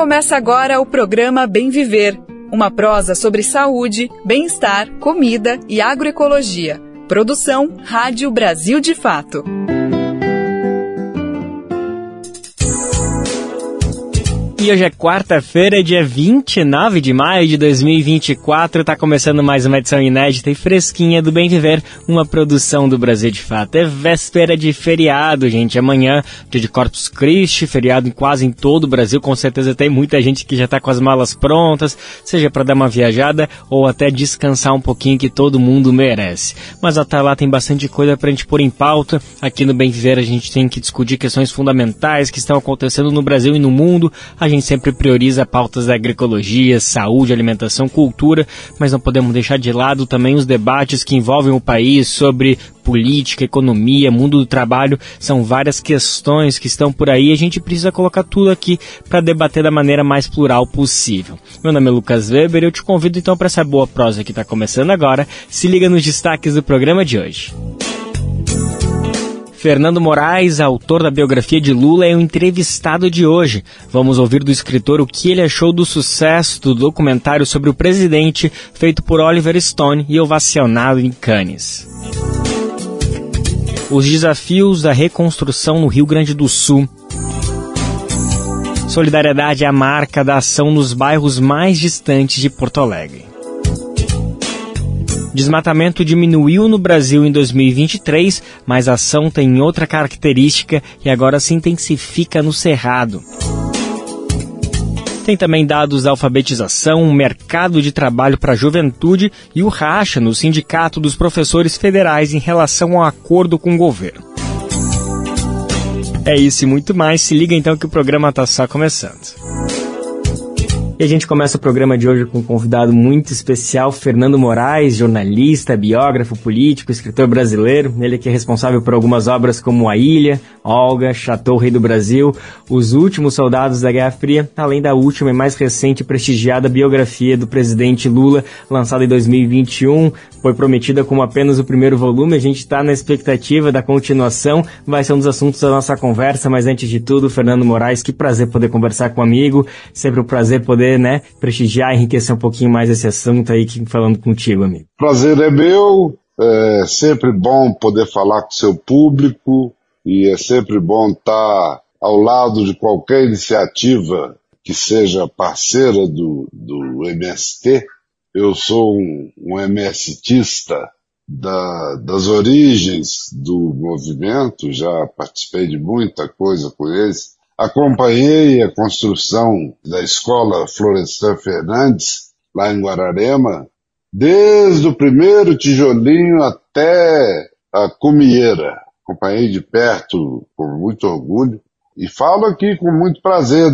Começa agora o programa Bem Viver, uma prosa sobre saúde, bem-estar, comida e agroecologia. Produção Rádio Brasil de Fato. E hoje é quarta-feira, dia 29 de maio de 2024, está começando mais uma edição inédita e fresquinha do Bem Viver, uma produção do Brasil de Fato. É véspera de feriado, gente, amanhã, dia de Corpus Christi, feriado quase em todo o Brasil, com certeza tem muita gente que já está com as malas prontas, seja para dar uma viajada ou até descansar um pouquinho, que todo mundo merece. Mas até lá tem bastante coisa para a gente pôr em pauta. Aqui no Bem Viver a gente tem que discutir questões fundamentais que estão acontecendo no Brasil e no mundo. A gente sempre prioriza pautas da agroecologia, saúde, alimentação, cultura, mas não podemos deixar de lado também os debates que envolvem o país sobre política, economia, mundo do trabalho. São várias questões que estão por aí e a gente precisa colocar tudo aqui para debater da maneira mais plural possível. Meu nome é Lucas Weber e eu te convido então para essa boa prosa que está começando agora. Se liga nos destaques do programa de hoje. Fernando Moraes, autor da biografia de Lula, é o entrevistado de hoje. Vamos ouvir do escritor o que ele achou do sucesso do documentário sobre o presidente, feito por Oliver Stone e ovacionado em Cannes. Os desafios da reconstrução no Rio Grande do Sul. Solidariedade é a marca da ação nos bairros mais distantes de Porto Alegre. Desmatamento diminuiu no Brasil em 2023, mas a ação tem outra característica e agora se intensifica no Cerrado. Tem também dados da alfabetização, um mercado de trabalho para a juventude e o racha no Sindicato dos Professores Federais em relação ao acordo com o governo. É isso e muito mais. Se liga então que o programa está só começando. E a gente começa o programa de hoje com um convidado muito especial, Fernando Moraes, jornalista, biógrafo, político, escritor brasileiro. Ele que é responsável por algumas obras como A Ilha, Olga, Chateau Rei do Brasil, Os Últimos Soldados da Guerra Fria, além da última e mais recente e prestigiada biografia do presidente Lula, lançada em 2021. Foi prometida como apenas o primeiro volume, a gente está na expectativa da continuação, vai ser um dos assuntos da nossa conversa, mas antes de tudo, Fernando Moraes, que prazer poder conversar com um amigo, sempre um prazer poder prestigiar e enriquecer um pouquinho mais esse assunto aí, falando contigo, amigo. Prazer é meu, é sempre bom poder falar com o seu público e é sempre bom estar ao lado de qualquer iniciativa que seja parceira do MST. Eu sou um MSTista das origens do movimento, já participei de muita coisa com eles. Acompanhei a construção da escola Florestan Fernandes, lá em Guararema, desde o primeiro tijolinho até a cumieira. Acompanhei de perto com muito orgulho e falo aqui com muito prazer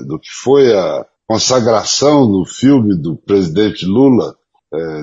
do que foi a consagração do filme do presidente Lula,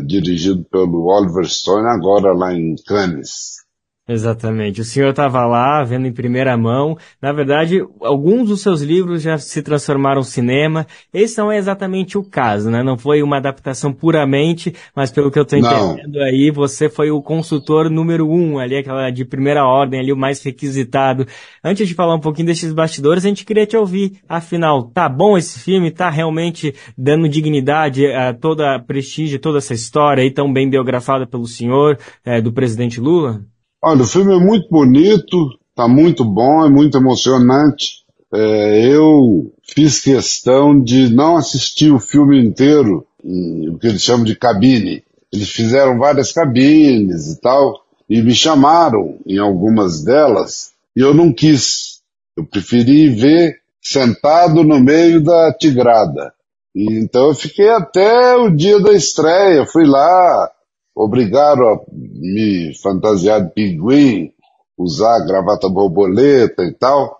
dirigido pelo Oliver Stone, agora lá em Cannes. Exatamente. O senhor estava lá, vendo em primeira mão. Na verdade, alguns dos seus livros já se transformaram em cinema. Esse não é exatamente o caso, né? Não foi uma adaptação puramente, mas pelo que eu estou entendendo aí, você foi o consultor número 1 ali, aquela de primeira ordem ali, o mais requisitado. Antes de falar um pouquinho desses bastidores, a gente queria te ouvir. Afinal, tá bom esse filme? Tá realmente dando dignidade a toda a prestígio, toda essa história aí tão bem biografada pelo senhor, do presidente Lula? Olha, o filme é muito bonito, tá muito bom, é muito emocionante. Eu fiz questão de não assistir o filme inteiro, o que eles chamam de cabine. Eles fizeram várias cabines e tal, e me chamaram em algumas delas, e eu não quis. Eu preferi ver sentado no meio da tigrada. E então eu fiquei até o dia da estreia, fui lá. Obrigaram a me fantasiar de pinguim, usar gravata borboleta e tal.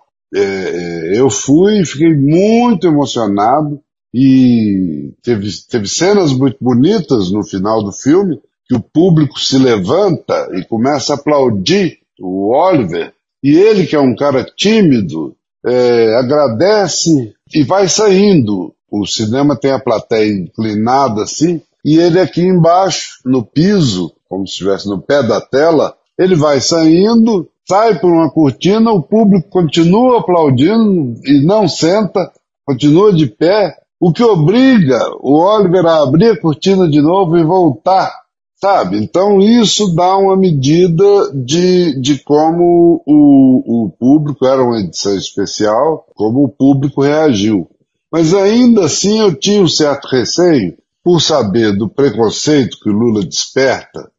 Eu fui, fiquei muito emocionado e teve cenas muito bonitas no final do filme, que o público se levanta e começa a aplaudir o Oliver, e ele, que é um cara tímido, agradece e vai saindo. O cinema tem a plateia inclinada assim, e ele aqui embaixo, no piso, como se estivesse no pé da tela, ele vai saindo, sai por uma cortina, o público continua aplaudindo e não senta, continua de pé, o que obriga o Oliver a abrir a cortina de novo e voltar, sabe? Então isso dá uma medida de como o público, era uma edição especial, como o público reagiu. Mas ainda assim eu tinha um certo receio, por saber do preconceito que o Lula desperta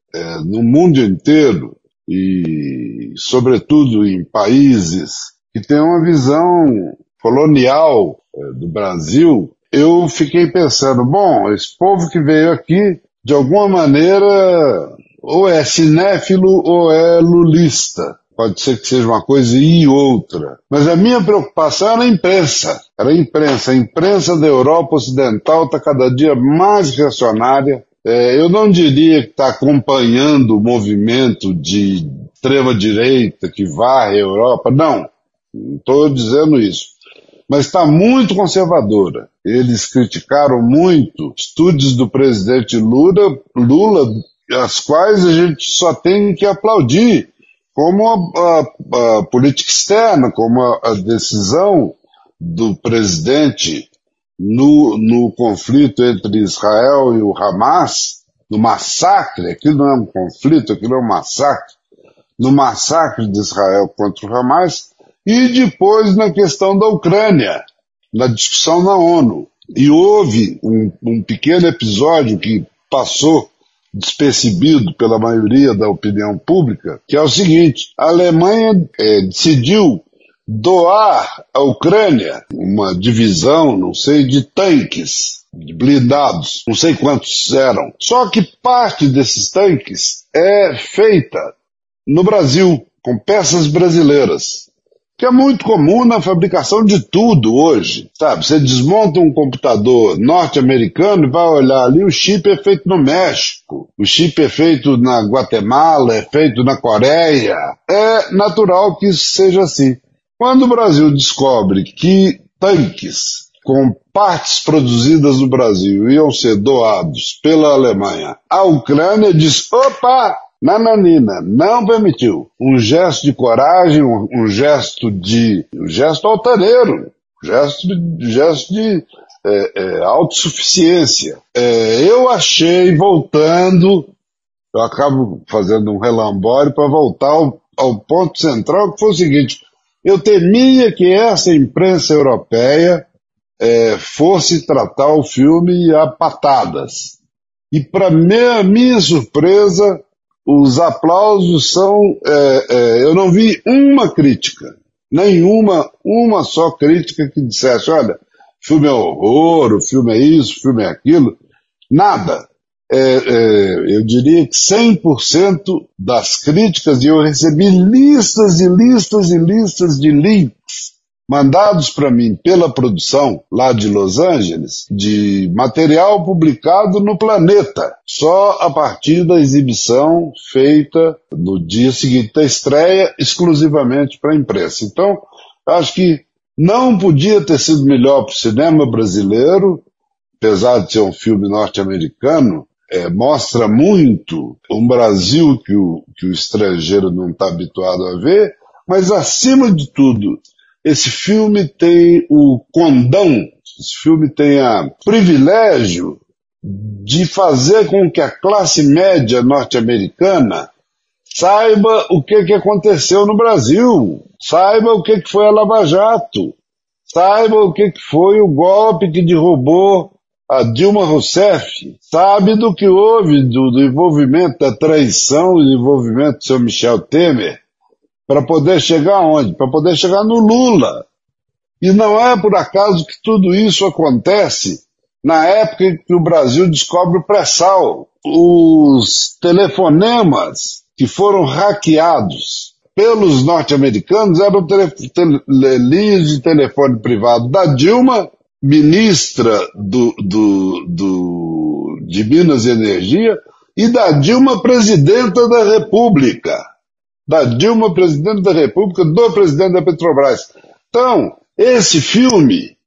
no mundo inteiro, e sobretudo em países que têm uma visão colonial do Brasil. Eu fiquei pensando, bom, esse povo que veio aqui, de alguma maneira, ou é cinéfilo ou é lulista. Pode ser que seja uma coisa e outra. Mas a minha preocupação era a imprensa. Era a imprensa. A imprensa da Europa Ocidental está cada dia mais reacionária. Eu não diria que está acompanhando o movimento de extrema-direita que varre a Europa. Não estou dizendo isso. Mas está muito conservadora. Eles criticaram muito atitudes do presidente Lula, as quais a gente só tem que aplaudir, como a política externa, como a decisão do presidente no conflito entre Israel e o Hamas, no massacre. Aquilo não é um conflito, aquilo é um massacre, no massacre de Israel contra o Hamas. E depois na questão da Ucrânia, na discussão na ONU. E houve um pequeno episódio que passou despercebido pela maioria da opinião pública, que é o seguinte: a Alemanha decidiu doar à Ucrânia uma divisão, não sei, de tanques, de blindados, não sei quantos eram. Só que parte desses tanques é feita no Brasil, com peças brasileiras, que é muito comum na fabricação de tudo hoje, sabe? Você desmonta um computador norte-americano e vai olhar ali, o chip é feito no México, o chip é feito na Guatemala, é feito na Coreia. É natural que isso seja assim. Quando o Brasil descobre que tanques com partes produzidas no Brasil iam ser doados pela Alemanha à Ucrânia, diz, opa! Nananina, não permitiu. Um gesto de coragem, um gesto altaneiro, um gesto de autossuficiência. Eu achei, voltando, eu acabo fazendo um relambório para voltar ao ponto central, que foi o seguinte: eu temia que essa imprensa europeia fosse tratar o filme a patadas. E para minha surpresa, os aplausos são... eu não vi uma crítica, nenhuma, uma só crítica que dissesse, olha, o filme é horror, o filme é isso, o filme é aquilo. Nada. Eu diria que 100% das críticas, e eu recebi listas e listas e listas de links mandados para mim pela produção lá de Los Angeles, de material publicado no Planeta, só a partir da exibição feita no dia seguinte da estreia, exclusivamente para a imprensa. Então, acho que não podia ter sido melhor para o cinema brasileiro, apesar de ser um filme norte-americano. Mostra muito um Brasil que o estrangeiro não está habituado a ver, mas acima de tudo, esse filme tem o condão, esse filme tem o privilégio de fazer com que a classe média norte-americana saiba o que aconteceu no Brasil, saiba o que foi a Lava Jato, saiba o que foi o golpe que derrubou a Dilma Rousseff, sabe do que houve, do envolvimento da traição, do envolvimento do seu Michel Temer, para poder chegar onde? Para poder chegar no Lula. E não é por acaso que tudo isso acontece na época em que o Brasil descobre o pré-sal. Os telefonemas que foram hackeados pelos norte-americanos eram linhas de telefone privado da Dilma, ministra de Minas e Energia, e da Dilma, presidenta da República. Da Dilma, presidente da República, do presidente da Petrobras. Então, esse filme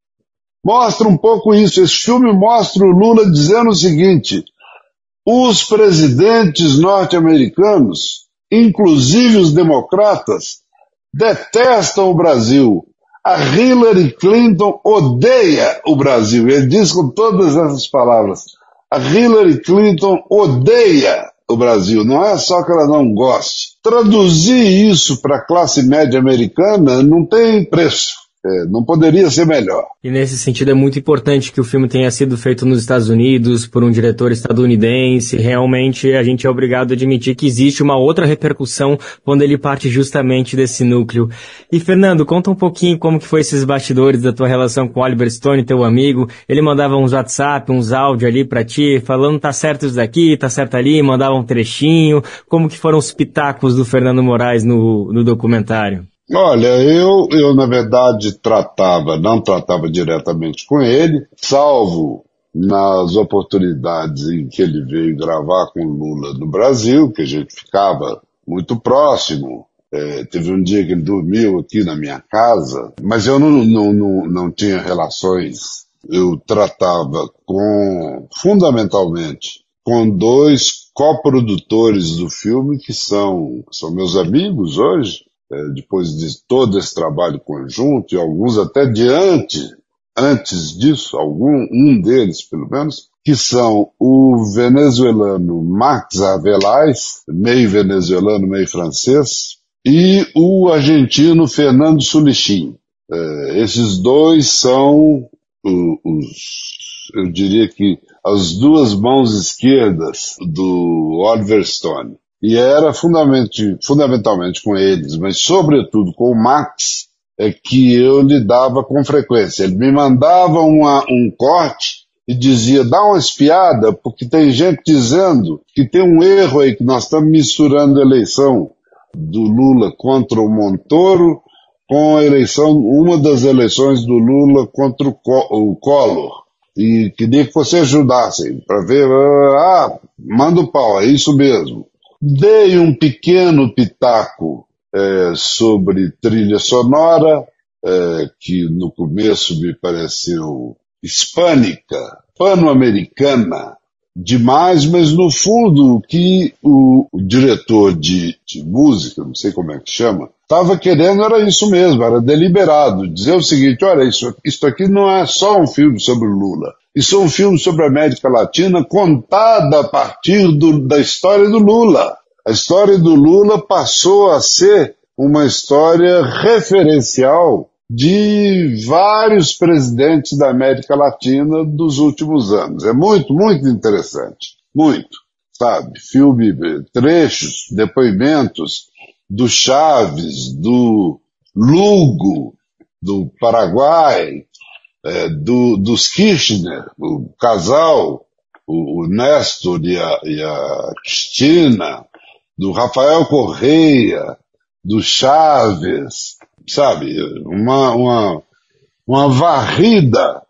mostra um pouco isso. Esse filme mostra o Lula dizendo o seguinte: os presidentes norte-americanos, inclusive os democratas, detestam o Brasil. A Hillary Clinton odeia o Brasil. Ele diz com todas essas palavras. A Hillary Clinton odeia o Brasil. Não é só que ela não goste. Traduzir isso para a classe média americana não tem preço. Não poderia ser melhor. E nesse sentido é muito importante que o filme tenha sido feito nos Estados Unidos por um diretor estadunidense. Realmente a gente é obrigado a admitir que existe uma outra repercussão quando ele parte justamente desse núcleo. E Fernando, conta um pouquinho como que foi esses bastidores da tua relação com o Oliver Stone, teu amigo. Ele mandava uns WhatsApp, uns áudios ali pra ti, falando tá certo isso daqui, tá certo ali, mandava um trechinho. Como que foram os pitacos do Fernando Moraes no documentário? Olha, eu na verdade não tratava diretamente com ele, salvo nas oportunidades em que ele veio gravar com o Lula no Brasil, que a gente ficava muito próximo. Teve um dia que ele dormiu aqui na minha casa, mas eu não tinha relações. Eu tratava fundamentalmente com dois coprodutores do filme que são meus amigos hoje. Depois de todo esse trabalho conjunto, e alguns até antes disso, um deles pelo menos, que são o venezuelano Max Avelais, meio venezuelano, meio francês, e o argentino Fernando Sulichin. Esses dois são eu diria que as duas mãos esquerdas do Oliver Stone. E era fundamentalmente com eles, mas sobretudo com o Max, que eu lidava com frequência. Ele me mandava um corte e dizia, dá uma espiada, porque tem gente dizendo que tem um erro aí, que nós estamos misturando a eleição do Lula contra o Montoro com uma das eleições do Lula contra o Collor. E queria que você ajudasse para ver, manda o pau, é isso mesmo. Dei um pequeno pitaco sobre trilha sonora, que no começo me pareceu hispânica, pano-americana demais, mas no fundo o que o diretor de música, não sei como é que chama, estava querendo era isso mesmo, era deliberado, dizer o seguinte, olha, isso aqui não é só um filme sobre o Lula, isso é um filme sobre a América Latina contada a partir da história do Lula. A história do Lula passou a ser uma história referencial de vários presidentes da América Latina dos últimos anos. É muito, muito interessante. Muito. Sabe? Filme, trechos, depoimentos do Chaves, do Lugo, do Paraguai, dos Kirchner, o casal, o Néstor e a Cristina, do Rafael Correia, do Chaves, sabe? Uma varrida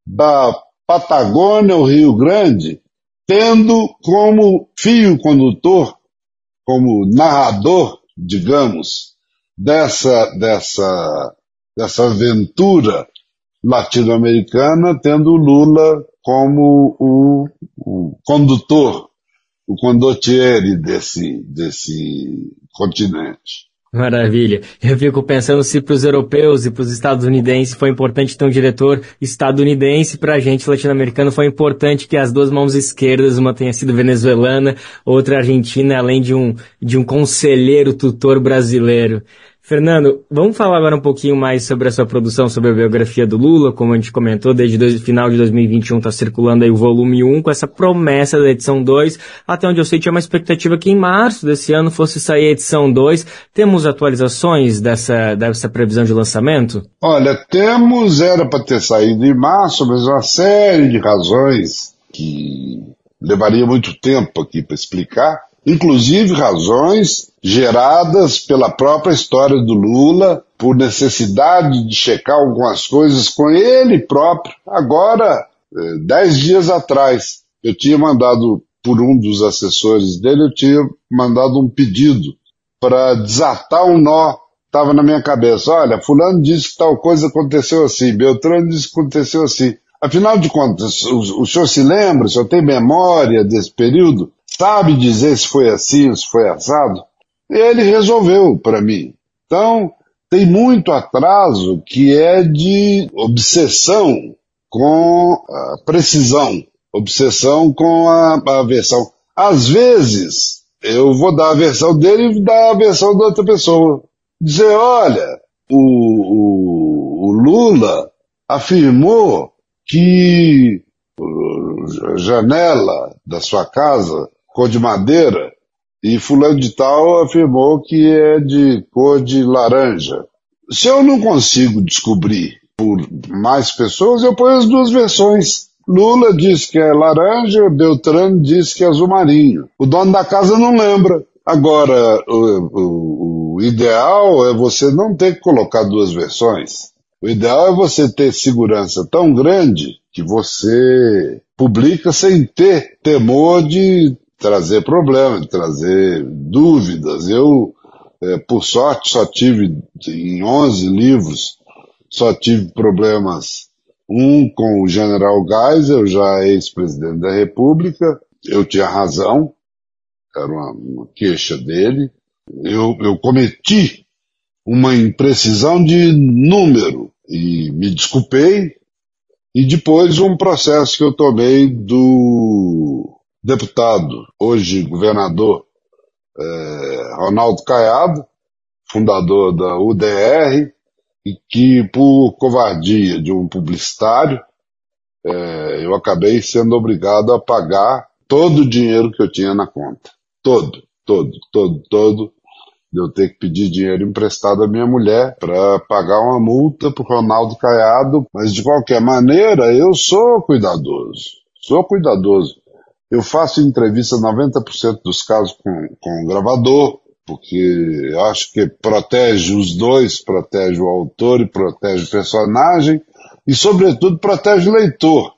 da Patagônia ao Rio Grande, tendo como fio condutor, como narrador, digamos, dessa aventura latino-americana, tendo o Lula como o condutor, o condottiere desse continente. Maravilha. Eu fico pensando se para os europeus e para os estadunidenses foi importante ter um diretor estadunidense, para a gente latino-americano foi importante que as duas mãos esquerdas, uma tenha sido venezuelana, outra argentina, além de um conselheiro tutor brasileiro. Fernando, vamos falar agora um pouquinho mais sobre a sua produção, sobre a biografia do Lula. Como a gente comentou, desde o final de 2021 está circulando aí o volume 1 com essa promessa da edição 2. Até onde eu sei, tinha uma expectativa que em março desse ano fosse sair a edição 2. Temos atualizações dessa previsão de lançamento? Olha, era para ter saído em março, mas uma série de razões que levaria muito tempo aqui para explicar, inclusive razões geradas pela própria história do Lula, por necessidade de checar algumas coisas com ele próprio. Agora, 10 dias atrás, eu tinha mandado, por um dos assessores dele, eu tinha mandado um pedido para desatar um nó. Estava na minha cabeça, olha, fulano disse que tal coisa aconteceu assim, Beltrano disse que aconteceu assim. Afinal de contas, o senhor se lembra, o senhor tem memória desse período? Sabe dizer se foi assim, se foi assado? E ele resolveu para mim. Então, tem muito atraso que é de obsessão com a precisão, obsessão com a versão. Às vezes, eu vou dar a versão dele e dar a versão da outra pessoa. Dizer, olha, o Lula afirmou que a janela da sua casa, cor de madeira, e fulano de tal afirmou que é de cor de laranja. Se eu não consigo descobrir por mais pessoas, eu ponho as duas versões. Lula diz que é laranja, Beltrano diz que é azul marinho. O dono da casa não lembra. Agora, o ideal é você não ter que colocar duas versões. O ideal é você ter segurança tão grande que você publica sem ter temor de trazer problema, de trazer dúvidas. Eu, por sorte, só tive, em 11 livros, só tive problemas. Um com o general Geisel, já ex-presidente da República. Eu tinha razão, era uma queixa dele. Eu cometi uma imprecisão de número e me desculpei. E depois um processo que eu tomei do deputado, hoje governador, Ronaldo Caiado, fundador da UDR, e que por covardia de um publicitário, eu acabei sendo obrigado a pagar todo o dinheiro que eu tinha na conta. Todo. De eu ter que pedir dinheiro emprestado à minha mulher para pagar uma multa pro Ronaldo Caiado, mas de qualquer maneira eu sou cuidadoso. Eu faço entrevista 90% dos casos com o gravador, porque eu acho que protege os dois, protege o autor e protege o personagem, e sobretudo protege o leitor.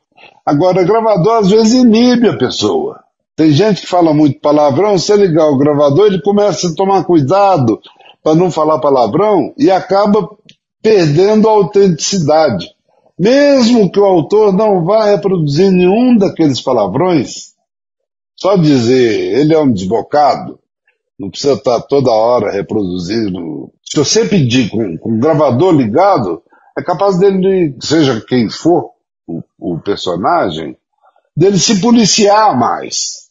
Agora, o gravador às vezes inibe a pessoa. Tem gente que fala muito palavrão, se ligar o gravador, ele começa a tomar cuidado para não falar palavrão e acaba perdendo a autenticidade. Mesmo que o autor não vá reproduzir nenhum daqueles palavrões, só dizer ele é um desbocado, não precisa estar toda hora reproduzindo. Se você pedir com o gravador ligado, é capaz dele, seja quem for o personagem, dele se policiar mais.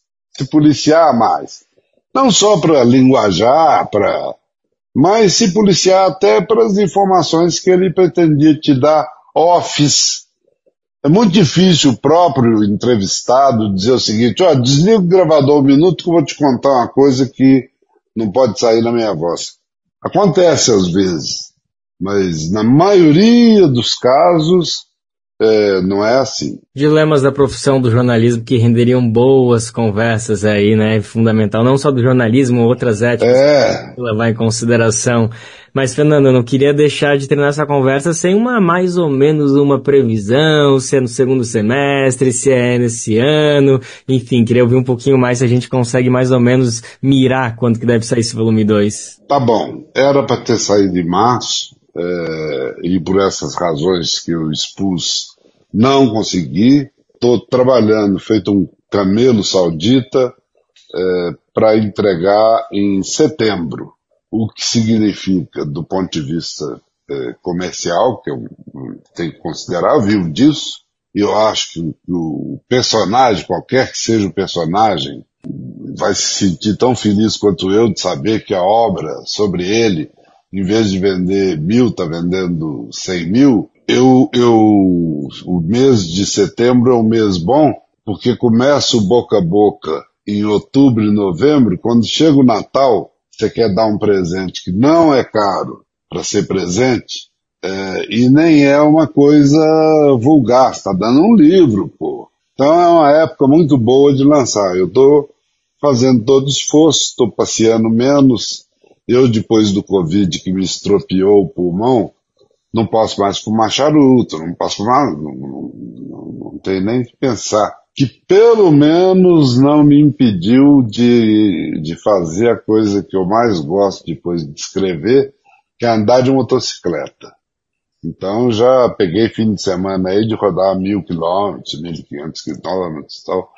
Não só para linguajar, mas se policiar até para as informações que ele pretendia te dar offs. É muito difícil o próprio entrevistado dizer o seguinte, desliga o gravador um minuto que eu vou te contar uma coisa que não pode sair na minha voz. Acontece às vezes, mas na maioria dos casos não é assim. Dilemas da profissão do jornalismo que renderiam boas conversas aí, né? Fundamental, não só do jornalismo, outras éticas que levar em consideração. Mas, Fernando, eu não queria deixar de terminar essa conversa sem mais ou menos uma previsão, se é no segundo semestre, se é nesse ano, enfim, queria ouvir um pouquinho mais se a gente consegue mais ou menos mirar quando que deve sair esse volume 2. Tá bom, era para ter saído em março, e por essas razões que eu expus, não consegui. Estou trabalhando, feito um camelo saudita, para entregar em setembro, o que significa, do ponto de vista comercial, que eu tenho que considerar, eu vivo disso, e eu acho que o personagem, qualquer que seja o personagem, vai se sentir tão feliz quanto eu de saber que a obra sobre ele, em vez de vender 1.000, está vendendo 100.000. O mês de setembro é um mês bom, porque começa o boca a boca em outubro e novembro. Quando chega o Natal, você quer dar um presente que não é caro para ser presente, e nem é uma coisa vulgar, você está dando um livro, pô. Então é uma época muito boa de lançar. Eu estou fazendo todo esforço, estou passeando menos. Eu, depois do Covid, que me estropiou o pulmão, não posso mais fumar charuto, não posso fumar, não tem nem que pensar. Que pelo menos não me impediu de fazer a coisa que eu mais gosto depois de escrever, que é andar de motocicleta. Então já peguei fim de semana aí de rodar 1.000 quilômetros, 1.500 quilômetros e tal.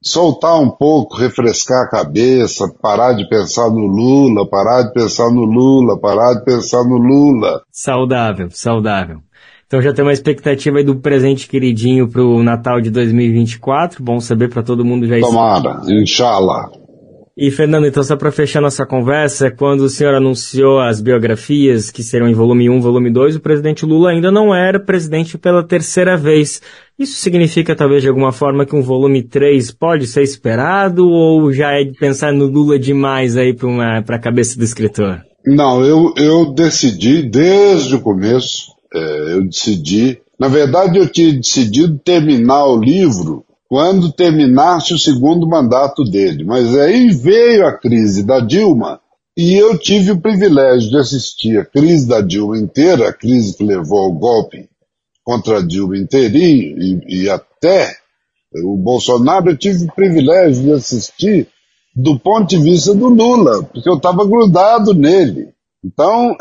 Soltar um pouco, refrescar a cabeça, parar de pensar no Lula, parar de pensar no Lula, parar de pensar no Lula. Saudável, saudável. Então já tem uma expectativa aí do presente queridinho pro Natal de 2024, bom saber para todo mundo já. Tomara, inshallah. E, Fernando, então só para fechar nossa conversa, quando o senhor anunciou as biografias que serão em volume 1, volume 2, o presidente Lula ainda não era presidente pela terceira vez. Isso significa, talvez, de alguma forma, que um volume 3 pode ser esperado ou já é de pensar no Lula demais aí para a cabeça do escritor? Não, eu decidi desde o começo, na verdade eu tinha decidido terminar o livro quando terminasse o segundo mandato dele. Mas aí veio a crise da Dilma e eu tive o privilégio de assistir a crise da Dilma inteira, a crise que levou ao golpe contra a Dilma inteirinho e até o Bolsonaro, eu tive o privilégio de assistir do ponto de vista do Lula, porque eu estava grudado nele. Então,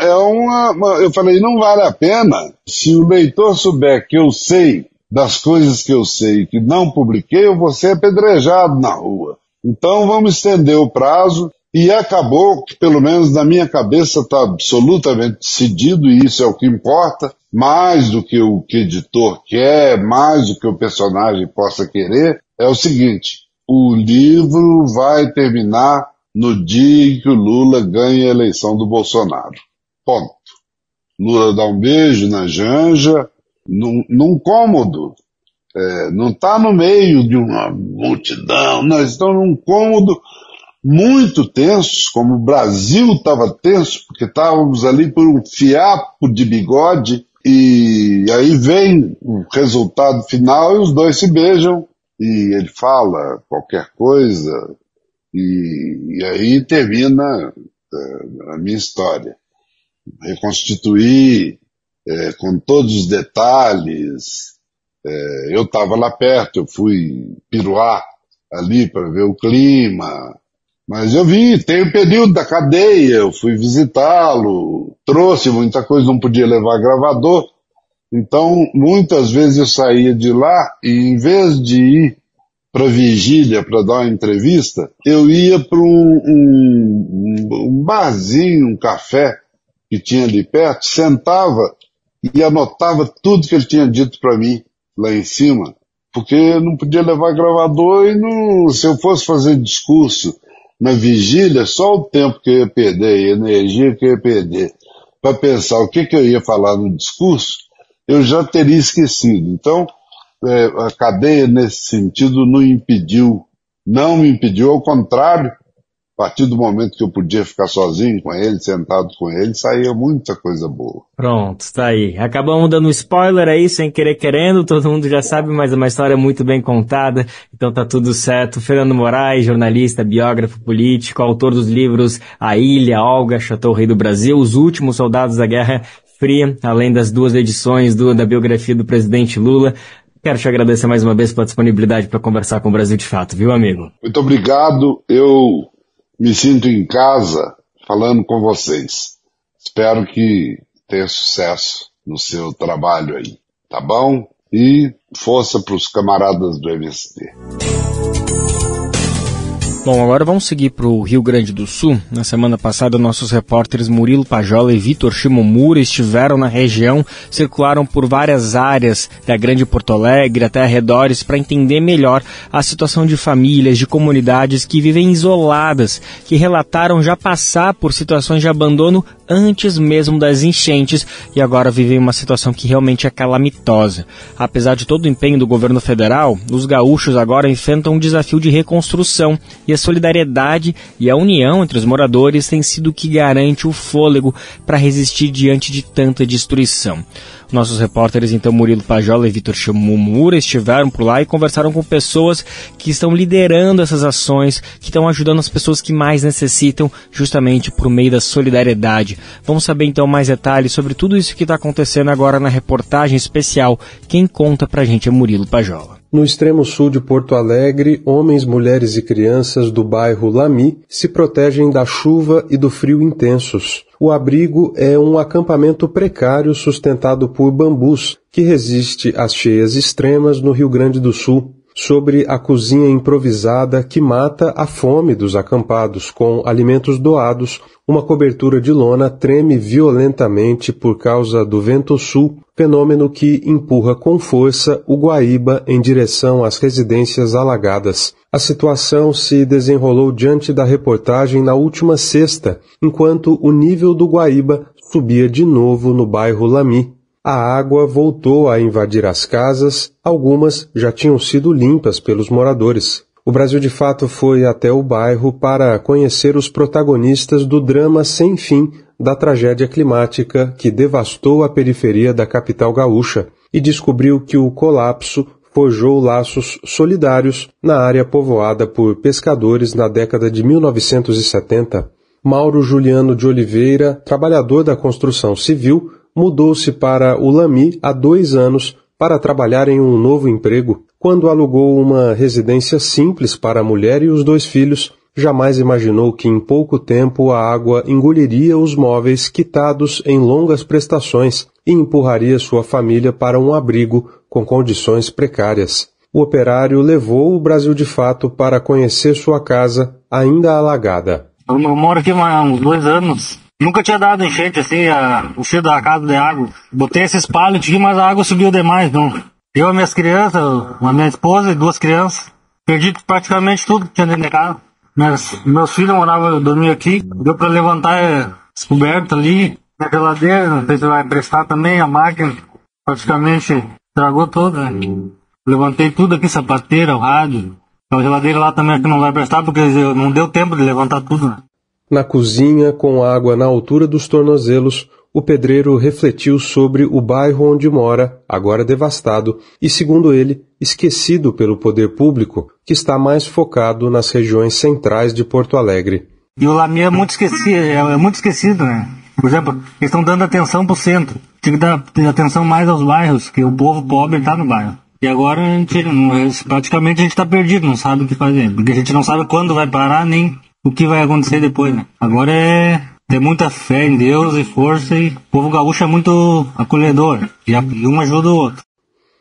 eu falei, não vale a pena, se o leitor souber que eu sei das coisas que eu sei e que não publiquei, eu vou ser apedrejado na rua. Então vamos estender o prazo, e acabou que, pelo menos na minha cabeça, está absolutamente decidido, e isso é o que importa, mais do que o que o editor quer, mais do que o personagem possa querer, é o seguinte: o livro vai terminar no dia em que o Lula ganha a eleição do Bolsonaro. Ponto. Lula dá um beijo na Janja, num cômodo, não está no meio de uma multidão, nós estamos num cômodo muito tenso, como o Brasil estava tenso, porque estávamos ali por um fiapo de bigode, e aí vem o resultado final e os dois se beijam, e ele fala qualquer coisa, e aí termina a minha história. Reconstituir com todos os detalhes. Eu estava lá perto, eu fui piruar ali para ver o clima, mas eu vi, tem o período da cadeia, eu fui visitá-lo, trouxe muita coisa, não podia levar gravador, então muitas vezes eu saía de lá e em vez de ir para Vigília para dar uma entrevista, eu ia para um barzinho, um café que tinha ali perto, sentava e anotava tudo que ele tinha dito para mim lá em cima, porque eu não podia levar gravador e se eu fosse fazer discurso na vigília, só o tempo que eu ia perder, a energia que eu ia perder para pensar o que eu ia falar no discurso, eu já teria esquecido. Então, a cadeia nesse sentido não me impediu, ao contrário, a partir do momento que eu podia ficar sozinho com ele, sentado com ele, saía muita coisa boa. Pronto, tá aí. Acabamos dando um spoiler aí, sem querer querendo, todo mundo já sabe, mas é uma história muito bem contada, então tá tudo certo. Fernando Moraes, jornalista, biógrafo político, autor dos livros A Ilha, Olga, Chateau Rei do Brasil, Os Últimos Soldados da Guerra Fria, além das 2 edições da biografia do presidente Lula. Quero te agradecer mais uma vez pela disponibilidade para conversar com o Brasil de Fato, viu, amigo? Muito obrigado, eu me sinto em casa falando com vocês. Espero que tenha sucesso no seu trabalho aí, tá bom? E força para os camaradas do MST. Bom, agora vamos seguir para o Rio Grande do Sul. Na semana passada, nossos repórteres Murilo Pajola e Vitor Shimomura estiveram na região, circularam por várias áreas da Grande Porto Alegre até arredores para entender melhor a situação de famílias, de comunidades que vivem isoladas, que relataram já passar por situações de abandono antes mesmo das enchentes e agora vivem uma situação que realmente é calamitosa. Apesar de todo o empenho do governo federal, os gaúchos agora enfrentam um desafio de reconstrução e a solidariedade e a união entre os moradores tem sido o que garante o fôlego para resistir diante de tanta destruição. Nossos repórteres, então, Murilo Pajola e Vitor Shimomura, estiveram por lá e conversaram com pessoas que estão liderando essas ações, que estão ajudando as pessoas que mais necessitam, justamente por meio da solidariedade. Vamos saber, então, mais detalhes sobre tudo isso que está acontecendo agora na reportagem especial. Quem conta pra gente é Murilo Pajola. No extremo sul de Porto Alegre, homens, mulheres e crianças do bairro Lami se protegem da chuva e do frio intensos. O abrigo é um acampamento precário sustentado por bambus, que resiste às cheias extremas no Rio Grande do Sul. Sobre a cozinha improvisada que mata a fome dos acampados com alimentos doados, uma cobertura de lona treme violentamente por causa do vento sul, fenômeno que empurra com força o Guaíba em direção às residências alagadas. A situação se desenrolou diante da reportagem na última sexta, enquanto o nível do Guaíba subia de novo no bairro Lamy. A água voltou a invadir as casas, algumas já tinham sido limpas pelos moradores. O Brasil de Fato foi até o bairro para conhecer os protagonistas do drama sem fim da tragédia climática que devastou a periferia da capital gaúcha e descobriu que o colapso forjou laços solidários na área povoada por pescadores na década de 1970. Mauro Juliano de Oliveira, trabalhador da construção civil, mudou-se para o Lamy há 2 anos para trabalhar em um novo emprego. Quando alugou uma residência simples para a mulher e os 2 filhos, jamais imaginou que em pouco tempo a água engoliria os móveis quitados em longas prestações e empurraria sua família para um abrigo com condições precárias. O operário levou o Brasil de Fato para conhecer sua casa ainda alagada. Eu moro aqui há uns 2 anos. Nunca tinha dado enchente assim, o cheiro da casa de água. Botei esses pallets aqui, mas a água subiu demais, não. Eu e minhas crianças, a minha esposa e 2 crianças, perdi praticamente tudo que tinha dentro de casa. Meus filhos dormiam aqui, deu pra levantar descoberto ali. Minha geladeira, não sei se vai prestar também, a máquina praticamente estragou tudo, né? Levantei tudo aqui, sapateira, o rádio. A geladeira lá também que não vai prestar porque não deu tempo de levantar tudo, né? Na cozinha, com água na altura dos tornozelos, o pedreiro refletiu sobre o bairro onde mora, agora devastado, e, segundo ele, esquecido pelo poder público, que está mais focado nas regiões centrais de Porto Alegre. E o Lamy é muito esquecido, né? Por exemplo, eles estão dando atenção pro centro. Tinha que dar atenção mais aos bairros, que o povo pobre está no bairro. E agora praticamente a gente está perdido, não sabe o que fazer. Porque a gente não sabe quando vai parar, nem o que vai acontecer depois, né? Agora é ter muita fé em Deus e força, e o povo gaúcho é muito acolhedor, e um ajuda o outro.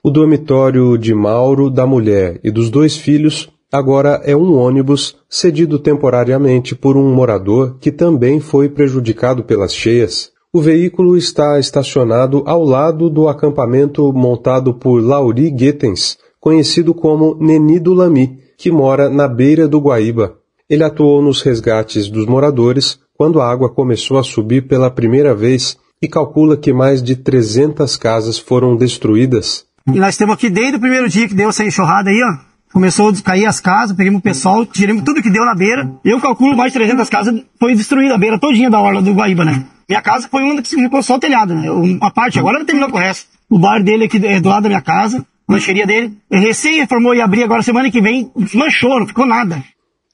O dormitório de Mauro, da mulher e dos 2 filhos agora é um ônibus cedido temporariamente por um morador que também foi prejudicado pelas cheias. O veículo está estacionado ao lado do acampamento montado por Lauri Guetens, conhecido como Neni do Lamy, que mora na beira do Guaíba. Ele atuou nos resgates dos moradores quando a água começou a subir pela primeira vez e calcula que mais de 300 casas foram destruídas. E nós estamos aqui desde o primeiro dia que deu essa enxurrada aí, ó. Começou a cair as casas, pegamos o pessoal, tiramos tudo que deu na beira. Eu calculo mais de 300 casas foi destruída a beira todinha da orla do Guaíba, né? Minha casa foi uma que ficou só o telhado, né? Uma parte agora não terminou com o resto. O bar dele aqui é do lado da minha casa, a lancheria dele. Recém reformou e abriu agora semana que vem, desmanchou, não ficou nada.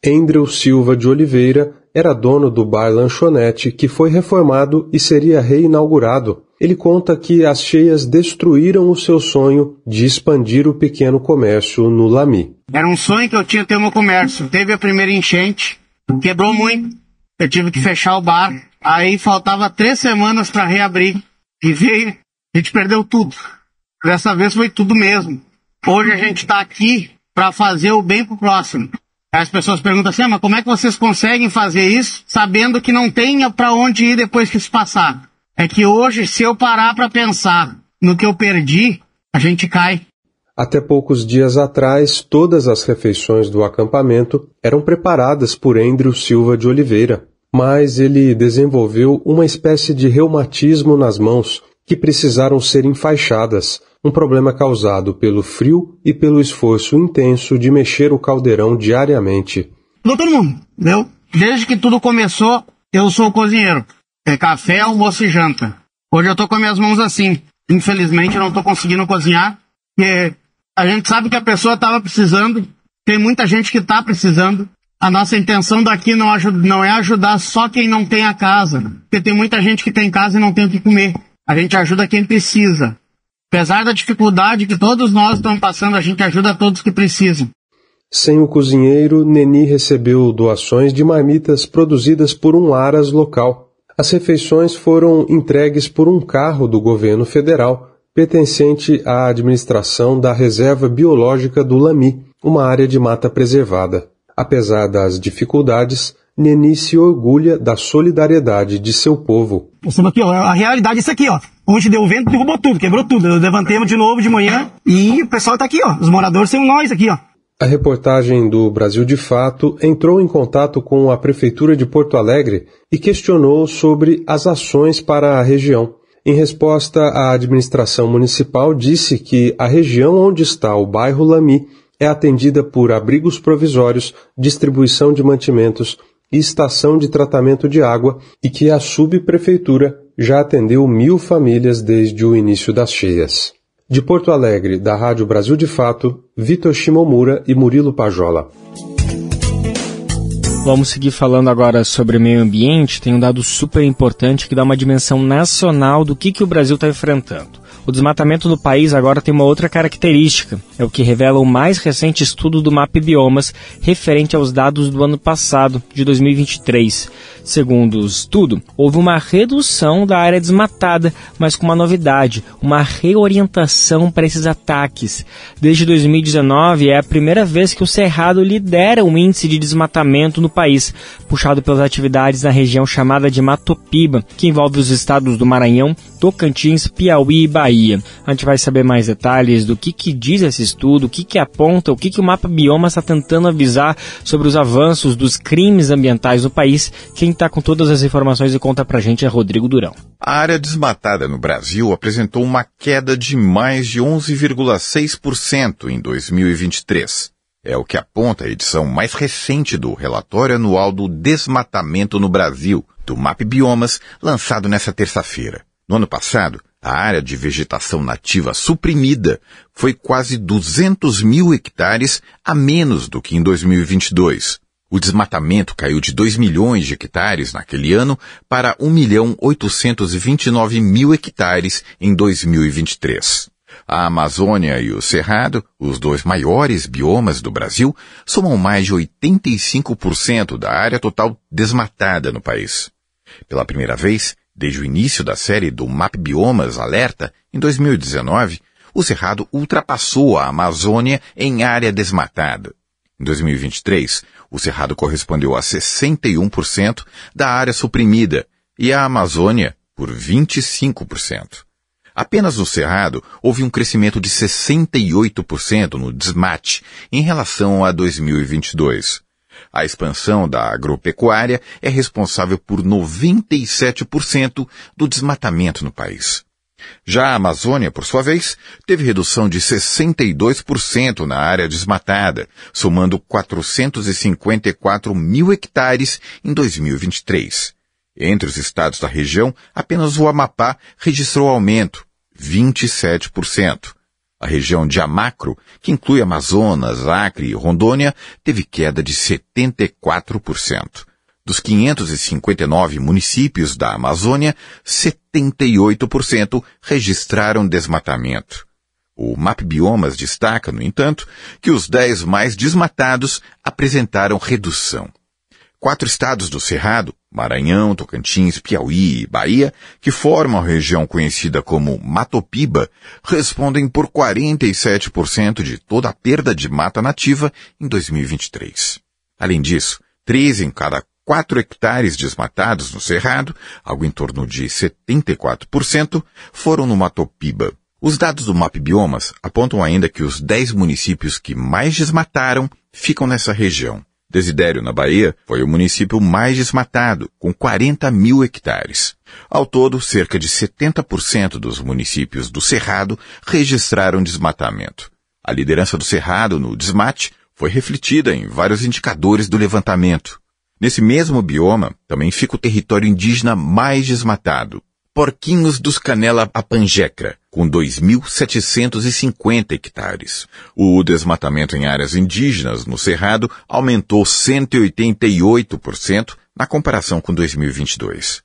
Endrel Silva de Oliveira era dono do bar Lanchonete, que foi reformado e seria reinaugurado. Ele conta que as cheias destruíram o seu sonho de expandir o pequeno comércio no Lamy. Era um sonho que eu tinha ter o meu comércio. Teve a primeira enchente, quebrou muito. Eu tive que fechar o bar. Aí faltava 3 semanas para reabrir. E veio, a gente perdeu tudo. Dessa vez foi tudo mesmo. Hoje a gente está aqui para fazer o bem pro próximo. As pessoas perguntam assim, mas como é que vocês conseguem fazer isso sabendo que não tem para onde ir depois que isso passar? É que hoje, se eu parar para pensar no que eu perdi, a gente cai. Até poucos dias atrás, todas as refeições do acampamento eram preparadas por Endrel Silva de Oliveira, mas ele desenvolveu uma espécie de reumatismo nas mãos que precisaram ser enfaixadas, um problema causado pelo frio e pelo esforço intenso de mexer o caldeirão diariamente. Todo mundo, entendeu? Desde que tudo começou, eu sou cozinheiro. É café, almoço e janta. Hoje eu tô com as minhas mãos assim. Infelizmente eu não tô conseguindo cozinhar, porque a gente sabe que a pessoa estava precisando, tem muita gente que está precisando. A nossa intenção daqui não é ajudar só quem não tem a casa, porque tem muita gente que tem casa e não tem o que comer. A gente ajuda quem precisa. Apesar da dificuldade que todos nós estamos passando, a gente ajuda todos que precisam. Sem o cozinheiro, Neni recebeu doações de marmitas produzidas por um aras local. As refeições foram entregues por um carro do governo federal, pertencente à administração da Reserva Biológica do Lami, uma área de mata preservada. Apesar das dificuldades, Neni se orgulha da solidariedade de seu povo. Aqui, ó, a realidade é isso aqui, ó. Hoje deu vento, derrubou tudo, quebrou tudo. Levantemos de novo de manhã e o pessoal tá aqui, ó. Os moradores são nós aqui, ó. A reportagem do Brasil de Fato entrou em contato com a Prefeitura de Porto Alegre e questionou sobre as ações para a região. Em resposta, a administração municipal disse que a região onde está o bairro Lami é atendida por abrigos provisórios, distribuição de mantimentos e estação de tratamento de água e que a subprefeitura já atendeu 1.000 famílias desde o início das cheias. De Porto Alegre, da Rádio Brasil de Fato, Vitor Shimomura e Murilo Pajola. Vamos seguir falando agora sobre meio ambiente. Tem um dado super importante que dá uma dimensão nacional do que o Brasil está enfrentando. O desmatamento no país agora tem uma outra característica. É o que revela o mais recente estudo do MAP Biomas, referente aos dados do ano passado, de 2023. Segundo o estudo, houve uma redução da área desmatada, mas com uma novidade, uma reorientação para esses ataques. Desde 2019, é a primeira vez que o Cerrado lidera o índice de desmatamento no país, puxado pelas atividades na região chamada de Matopiba, que envolve os estados do Maranhão, Tocantins, Piauí e Bahia. A gente vai saber mais detalhes do que diz esse estudo, o que aponta, o que o Mapa Biomas está tentando avisar sobre os avanços dos crimes ambientais no país. Quem está com todas as informações e conta pra gente é Rodrigo Durão. A área desmatada no Brasil apresentou uma queda de mais de 11,6% em 2023. É o que aponta a edição mais recente do Relatório Anual do Desmatamento no Brasil, do MAP Biomas, lançado nesta terça-feira. No ano passado, a área de vegetação nativa suprimida foi quase 200 mil hectares a menos do que em 2022. O desmatamento caiu de 2 milhões de hectares naquele ano para 1.829.000 hectares em 2023. A Amazônia e o Cerrado, os dois maiores biomas do Brasil, somam mais de 85% da área total desmatada no país. Pela primeira vez, desde o início da série do MAP Biomas Alerta, em 2019, o Cerrado ultrapassou a Amazônia em área desmatada. Em 2023, o Cerrado correspondeu a 61% da área suprimida e a Amazônia por 25%. Apenas no Cerrado houve um crescimento de 68% no desmate em relação a 2022. A expansão da agropecuária é responsável por 97% do desmatamento no país. Já a Amazônia, por sua vez, teve redução de 62% na área desmatada, somando 454 mil hectares em 2023. Entre os estados da região, apenas o Amapá registrou aumento, 27%. A região de Amacro, que inclui Amazonas, Acre e Rondônia, teve queda de 74%. Dos 559 municípios da Amazônia, 78% registraram desmatamento. O MAP Biomas destaca, no entanto, que os 10 mais desmatados apresentaram redução. 4 estados do Cerrado, Maranhão, Tocantins, Piauí e Bahia, que formam a região conhecida como Matopiba, respondem por 47% de toda a perda de mata nativa em 2023. Além disso, 3 em cada 4 hectares desmatados no Cerrado, algo em torno de 74%, foram no Matopiba. Os dados do MAP Biomas apontam ainda que os 10 municípios que mais desmataram ficam nessa região. Desidério, na Bahia, foi o município mais desmatado, com 40 mil hectares. Ao todo, cerca de 70% dos municípios do Cerrado registraram desmatamento. A liderança do Cerrado no desmate foi refletida em vários indicadores do levantamento. Nesse mesmo bioma, também fica o território indígena mais desmatado, Porquinhos dos Canela Apanjecra, com 2.750 hectares. O desmatamento em áreas indígenas no Cerrado aumentou 188% na comparação com 2022.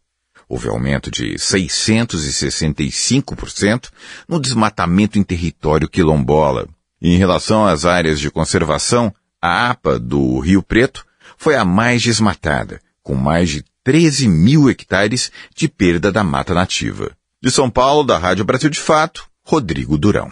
Houve aumento de 665% no desmatamento em território quilombola. Em relação às áreas de conservação, a APA do Rio Preto foi a mais desmatada, com mais de 13 mil hectares de perda da mata nativa. De São Paulo, da Rádio Brasil de Fato, Rodrigo Durão.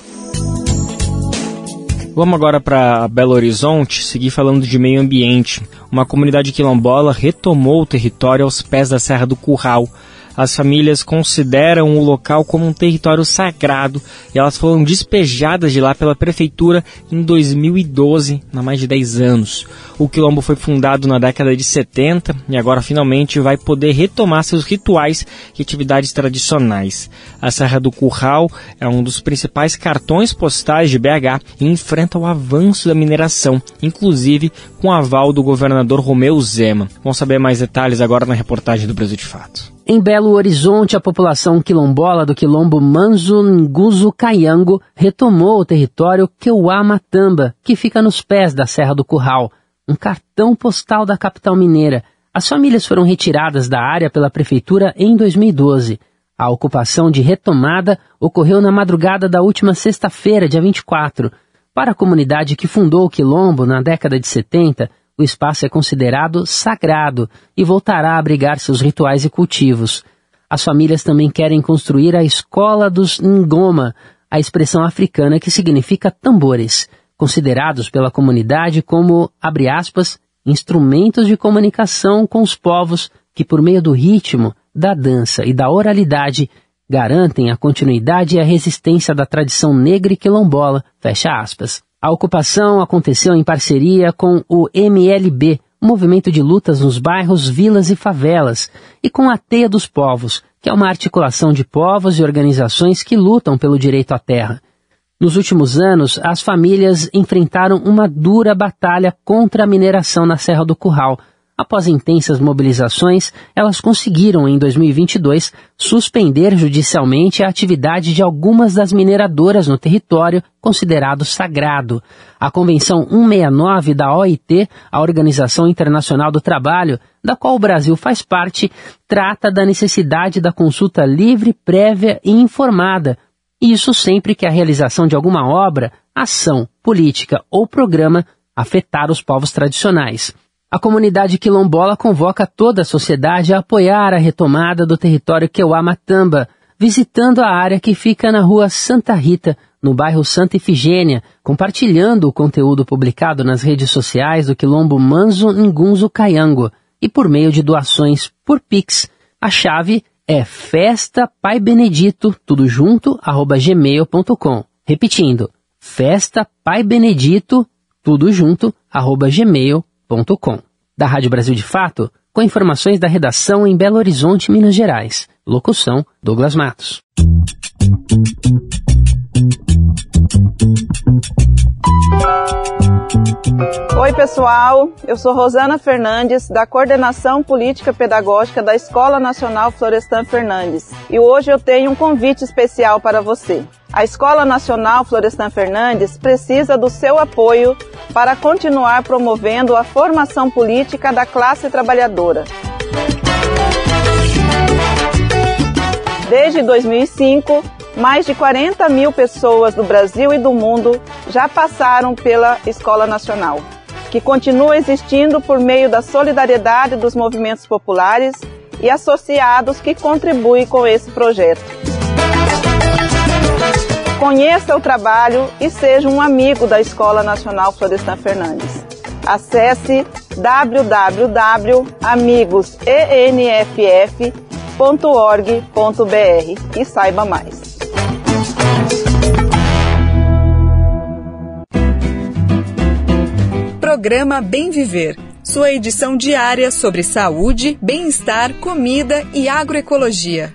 Vamos agora para Belo Horizonte, seguir falando de meio ambiente. Uma comunidade quilombola retomou o território aos pés da Serra do Curral. As famílias consideram o local como um território sagrado e elas foram despejadas de lá pela prefeitura em 2012, há mais de 10 anos. O quilombo foi fundado na década de 70 e agora finalmente vai poder retomar seus rituais e atividades tradicionais. A Serra do Curral é um dos principais cartões postais de BH e enfrenta o avanço da mineração, inclusive com o aval do governador Romeu Zema. Vamos saber mais detalhes agora na reportagem do Brasil de Fato. Em Belo Horizonte, a população quilombola do quilombo Manzo Nguzo Kayango retomou o território Keuá-Matamba, que fica nos pés da Serra do Curral, um cartão postal da capital mineira. As famílias foram retiradas da área pela prefeitura em 2012. A ocupação de retomada ocorreu na madrugada da última sexta-feira, dia 24. Para a comunidade que fundou o quilombo na década de 70, o espaço é considerado sagrado e voltará a abrigar seus rituais e cultivos. As famílias também querem construir a Escola dos Ngoma, a expressão africana que significa tambores, considerados pela comunidade como, abre aspas, instrumentos de comunicação com os povos que, por meio do ritmo, da dança e da oralidade, garantem a continuidade e a resistência da tradição negra e quilombola, fecha aspas. A ocupação aconteceu em parceria com o MLB, movimento de lutas nos bairros, vilas e favelas, e com a Teia dos Povos, que é uma articulação de povos e organizações que lutam pelo direito à terra. Nos últimos anos, as famílias enfrentaram uma dura batalha contra a mineração na Serra do Curral. Após intensas mobilizações, elas conseguiram, em 2022, suspender judicialmente a atividade de algumas das mineradoras no território considerado sagrado. A Convenção 169 da OIT, a Organização Internacional do Trabalho, da qual o Brasil faz parte, trata da necessidade da consulta livre, prévia e informada. Isso sempre que a realização de alguma obra, ação, política ou programa afetar os povos tradicionais. A comunidade quilombola convoca toda a sociedade a apoiar a retomada do território Keuá-Matamba, visitando a área que fica na rua Santa Rita, no bairro Santa Ifigênia, compartilhando o conteúdo publicado nas redes sociais do quilombo Manzo Nguzo Kayango e por meio de doações por Pix. A chave é festapaibenedito, tudo junto, @gmail.com. Repetindo, festapaibenedito, tudo junto, @gmail.com. Da Rádio Brasil de Fato, com informações da redação em Belo Horizonte, Minas Gerais. Locução, Douglas Matos. Oi pessoal, eu sou Rosana Fernandes, da Coordenação Política Pedagógica da Escola Nacional Florestan Fernandes. E hoje eu tenho um convite especial para você. A Escola Nacional Florestan Fernandes precisa do seu apoio para continuar promovendo a formação política da classe trabalhadora. Desde 2005, mais de 40 mil pessoas do Brasil e do mundo já passaram pela Escola Nacional, que continua existindo por meio da solidariedade dos movimentos populares e associados que contribuem com esse projeto. Conheça o trabalho e seja um amigo da Escola Nacional Florestan Fernandes. Acesse www.amigosenff.org.br e saiba mais. Programa Bem Viver, sua edição diária sobre saúde, bem-estar, comida e agroecologia.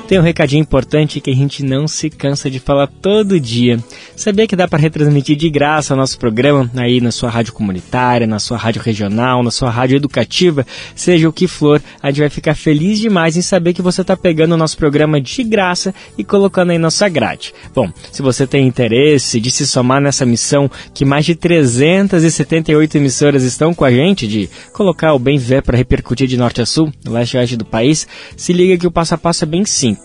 Tem um recadinho importante que a gente não se cansa de falar todo dia. Sabia que dá para retransmitir de graça o nosso programa aí na sua rádio comunitária, na sua rádio regional, na sua rádio educativa, seja o que for, a gente vai ficar feliz demais em saber que você está pegando o nosso programa de graça e colocando aí na sua grade. Bom, se você tem interesse de se somar nessa missão que mais de 378 emissoras estão com a gente, de colocar o Bem Viver para repercutir de norte a sul, no leste e oeste do país, se liga que o passo a passo é bem simples.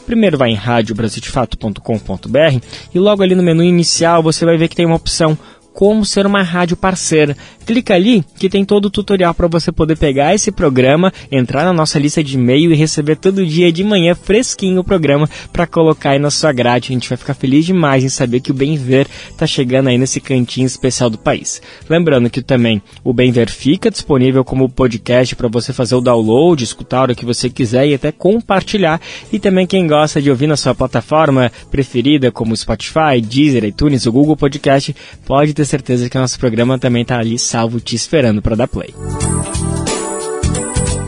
Primeiro vai em radiobrasildefato.com.br e logo ali no menu inicial você vai ver que tem uma opção como ser uma rádio parceira. Clica ali que tem todo o tutorial para você poder pegar esse programa, entrar na nossa lista de e-mail e receber todo dia de manhã fresquinho o programa para colocar aí na sua grade. A gente vai ficar feliz demais em saber que o Bem Viver está chegando aí nesse cantinho especial do país. Lembrando que também o Bem Viver fica disponível como podcast para você fazer o download, escutar a hora que você quiser e até compartilhar. E também quem gosta de ouvir na sua plataforma preferida, como Spotify, Deezer, iTunes, o Google Podcast, pode ter certeza que o nosso programa também está ali salvo te esperando para dar play.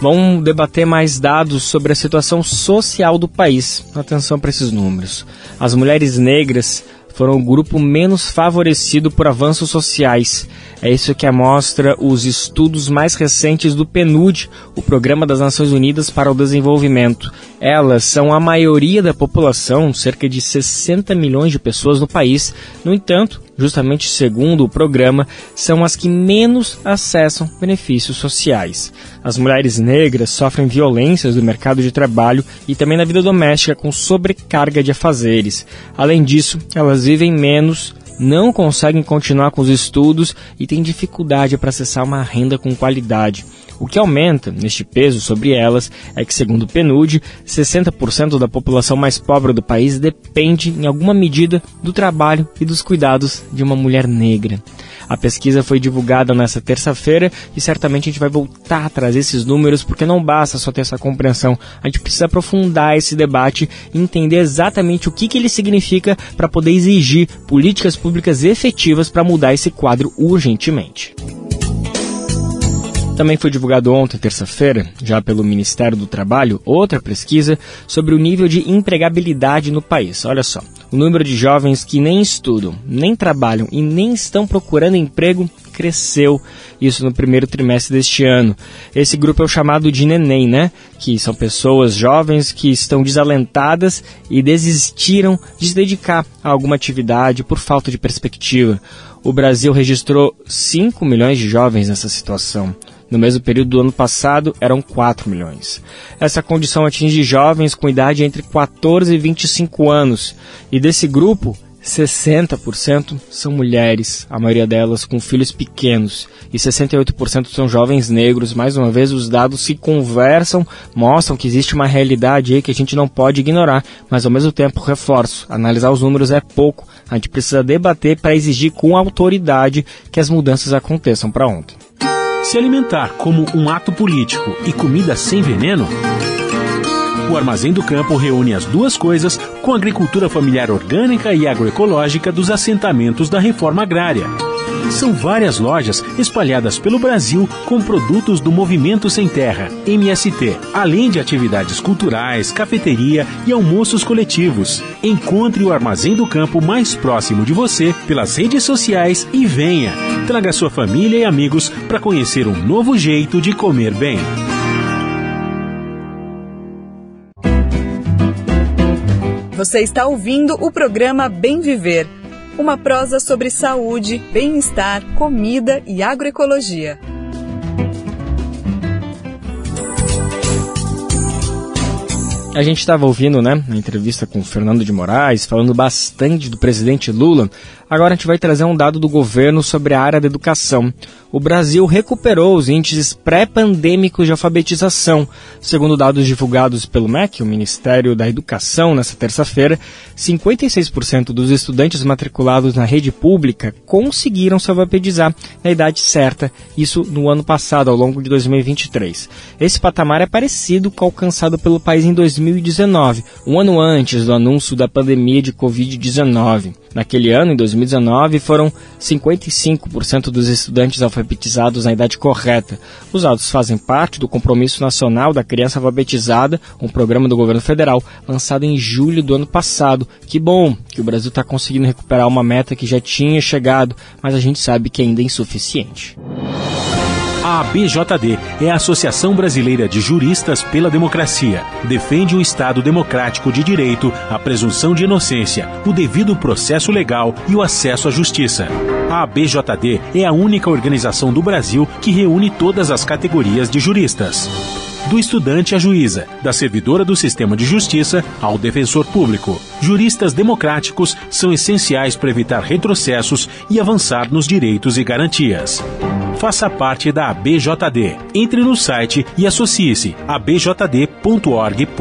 Vamos debater mais dados sobre a situação social do país. Atenção para esses números. As mulheres negras foram o grupo menos favorecido por avanços sociais. É isso que mostra os estudos mais recentes do PNUD, o Programa das Nações Unidas para o Desenvolvimento. Elas são a maioria da população, cerca de 60 milhões de pessoas no país. No entanto, justamente segundo o programa, são as que menos acessam benefícios sociais. As mulheres negras sofrem violências do mercado de trabalho e também na vida doméstica com sobrecarga de afazeres. Além disso, elas vivem menos, não conseguem continuar com os estudos e têm dificuldade para acessar uma renda com qualidade. O que aumenta neste peso sobre elas é que, segundo o PNUD, 60% da população mais pobre do país depende, em alguma medida, do trabalho e dos cuidados de uma mulher negra. A pesquisa foi divulgada nesta terça-feira e certamente a gente vai voltar a trazer esses números porque não basta só ter essa compreensão. A gente precisa aprofundar esse debate e entender exatamente o que ele significa para poder exigir políticas públicas efetivas para mudar esse quadro urgentemente. Também foi divulgado ontem, terça-feira, já pelo Ministério do Trabalho, outra pesquisa sobre o nível de empregabilidade no país. Olha só, o número de jovens que nem estudam, nem trabalham e nem estão procurando emprego cresceu, isso no primeiro trimestre deste ano. Esse grupo é o chamado de neném, né? Que são pessoas jovens que estão desalentadas e desistiram de se dedicar a alguma atividade por falta de perspectiva. O Brasil registrou 5 milhões de jovens nessa situação. No mesmo período do ano passado, eram 4 milhões. Essa condição atinge jovens com idade entre 14 e 25 anos. E desse grupo, 60% são mulheres, a maioria delas com filhos pequenos. E 68% são jovens negros. Mais uma vez, os dados se conversam, mostram que existe uma realidade aí que a gente não pode ignorar. Mas, ao mesmo tempo, reforço, analisar os números é pouco. A gente precisa debater para exigir com autoridade que as mudanças aconteçam para ontem. Se alimentar como um ato político e comida sem veneno? O Armazém do Campo reúne as duas coisas com a agricultura familiar orgânica e agroecológica dos assentamentos da reforma agrária. São várias lojas espalhadas pelo Brasil com produtos do Movimento Sem Terra, MST, além de atividades culturais, cafeteria e almoços coletivos. Encontre o Armazém do Campo mais próximo de você pelas redes sociais e venha. Traga sua família e amigos para conhecer um novo jeito de comer bem. Você está ouvindo o programa Bem Viver, uma prosa sobre saúde, bem-estar, comida e agroecologia. A gente estava ouvindo, né, na entrevista com o Fernando de Moraes, falando bastante do presidente Lula. Agora a gente vai trazer um dado do governo sobre a área da educação. O Brasil recuperou os índices pré-pandêmicos de alfabetização. Segundo dados divulgados pelo MEC, o Ministério da Educação, nesta terça-feira, 56% dos estudantes matriculados na rede pública conseguiram se alfabetizar na idade certa, isso no ano passado, ao longo de 2023. Esse patamar é parecido com o alcançado pelo país em 2019, um ano antes do anúncio da pandemia de Covid-19. Naquele ano, em 2019, foram 55% dos estudantes alfabetizados na idade correta. Os dados fazem parte do Compromisso Nacional da Criança Alfabetizada, um programa do governo federal lançado em julho do ano passado. Que bom que o Brasil está conseguindo recuperar uma meta que já tinha chegado, mas a gente sabe que ainda é insuficiente. A ABJD é a Associação Brasileira de Juristas pela Democracia. Defende o Estado democrático de direito, a presunção de inocência, o devido processo legal e o acesso à justiça. A ABJD é a única organização do Brasil que reúne todas as categorias de juristas. do estudante à juíza, da servidora do sistema de justiça ao defensor público. Juristas democráticos são essenciais para evitar retrocessos e avançar nos direitos e garantias. Faça parte da ABJD. Entre no site e associe-se a abjd.org.br.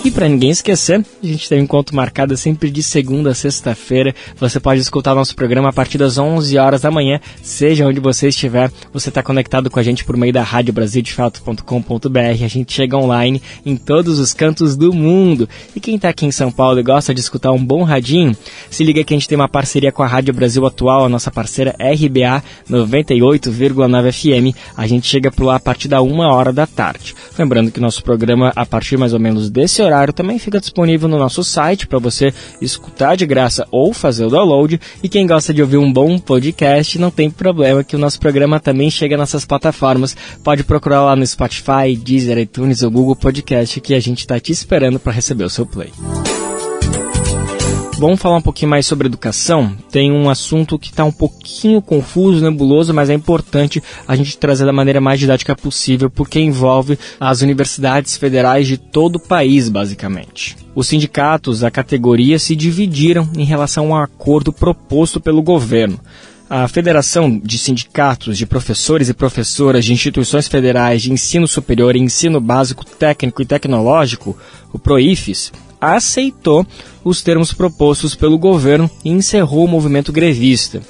E para ninguém esquecer, a gente tem um encontro marcado sempre de segunda a sexta-feira. Você pode escutar nosso programa a partir das 11 horas da manhã, seja onde você estiver. Você está conectado com a gente por meio da radiobrasildefato.com.br. A gente chega online em todos os cantos do mundo. E quem está aqui em São Paulo e gosta de escutar um bom radinho, se liga que a gente tem uma parceria com a Rádio Brasil Atual, a nossa parceira RBA 98,9 FM. A gente chega por lá a partir da 1h da tarde. Lembrando que nosso programa, a partir mais ou menos desse horário, também fica disponível no nosso site para você escutar de graça ou fazer o download. E quem gosta de ouvir um bom podcast, não tem problema que o nosso programa também chega nessas plataformas. Pode procurar lá no Spotify, Deezer, iTunes ou Google Podcast, que a gente está te esperando para receber o seu play. Vamos falar um pouquinho mais sobre educação. Tem um assunto que está um pouquinho confuso, nebuloso, mas é importante a gente trazer da maneira mais didática possível, porque envolve as universidades federais de todo o país, basicamente. Os sindicatos, a categoria, se dividiram em relação ao acordo proposto pelo governo. A Federação de Sindicatos de Professores e Professoras de Instituições Federais de Ensino Superior e Ensino Básico Técnico e Tecnológico, o PROIFES, aceitou os termos propostos pelo governo e encerrou o movimento grevista.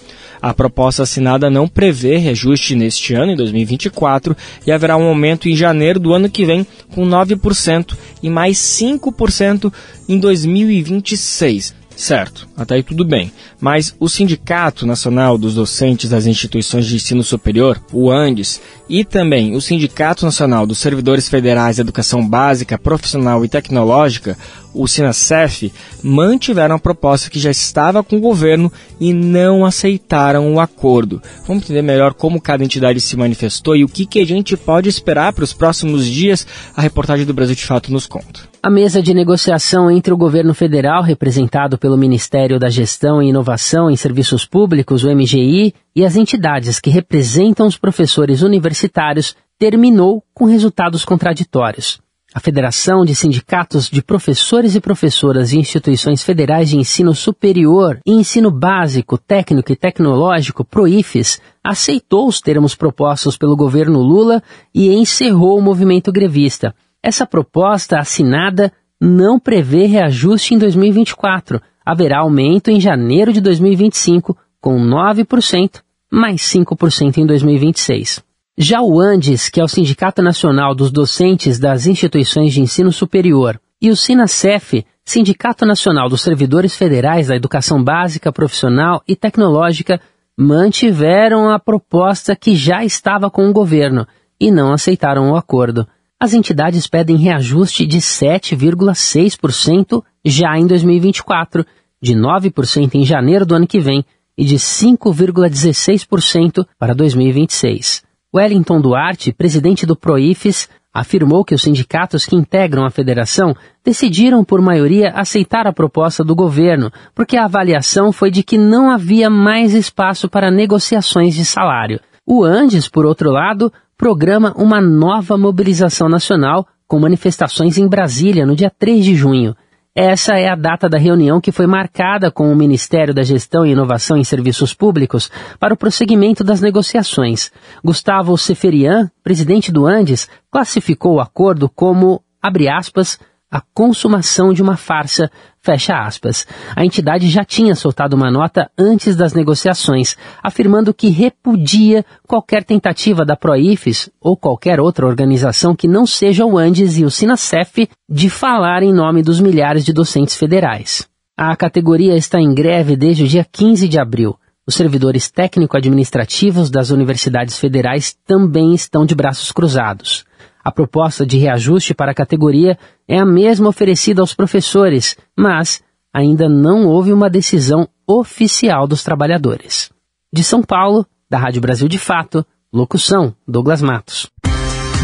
A proposta assinada não prevê reajuste neste ano, em 2024, e haverá um aumento em janeiro do ano que vem com 9% e mais 5% em 2026. Certo, até aí tudo bem, mas o Sindicato Nacional dos Docentes das Instituições de Ensino Superior, o ANDES, e também o Sindicato Nacional dos Servidores Federais de Educação Básica, Profissional e Tecnológica, o SINASEF, mantiveram a proposta que já estava com o governo e não aceitaram o acordo. Vamos entender melhor como cada entidade se manifestou e o que a gente pode esperar para os próximos dias. A reportagem do Brasil de Fato nos conta. A mesa de negociação entre o governo federal, representado pelo Ministério da Gestão e Inovação em Serviços Públicos, o MGI, e as entidades que representam os professores universitários, terminou com resultados contraditórios. A Federação de Sindicatos de Professores e Professoras de Instituições Federais de Ensino Superior e Ensino Básico, Técnico e Tecnológico, PROIFES, aceitou os termos propostos pelo governo Lula e encerrou o movimento grevista. Essa proposta assinada não prevê reajuste em 2024. Haverá aumento em janeiro de 2025, com 9%, mais 5% em 2026. Já o ANDES, que é o Sindicato Nacional dos Docentes das Instituições de Ensino Superior, e o SINASEF, Sindicato Nacional dos Servidores Federais da Educação Básica, Profissional e Tecnológica, mantiveram a proposta que já estava com o governo e não aceitaram o acordo. As entidades pedem reajuste de 7,6% já em 2024, de 9% em janeiro do ano que vem e de 5,16% para 2026. Wellington Duarte, presidente do PROIFES, afirmou que os sindicatos que integram a federação decidiram por maioria aceitar a proposta do governo, porque a avaliação foi de que não havia mais espaço para negociações de salário. O ANDES, por outro lado, programa uma nova mobilização nacional com manifestações em Brasília no dia 3 de junho. Essa é a data da reunião que foi marcada com o Ministério da Gestão e Inovação em Serviços Públicos para o prosseguimento das negociações. Gustavo Seferian, presidente do ANDES, classificou o acordo como, abre aspas, a consumação de uma farsa, fecha aspas. A entidade já tinha soltado uma nota antes das negociações, afirmando que repudia qualquer tentativa da PROIFES ou qualquer outra organização que não seja o ANDES e o SINASEF de falar em nome dos milhares de docentes federais. A categoria está em greve desde o dia 15 de abril. Os servidores técnico-administrativos das universidades federais também estão de braços cruzados. A proposta de reajuste para a categoria é a mesma oferecida aos professores, mas ainda não houve uma decisão oficial dos trabalhadores. De São Paulo, da Rádio Brasil de Fato, locução Douglas Matos.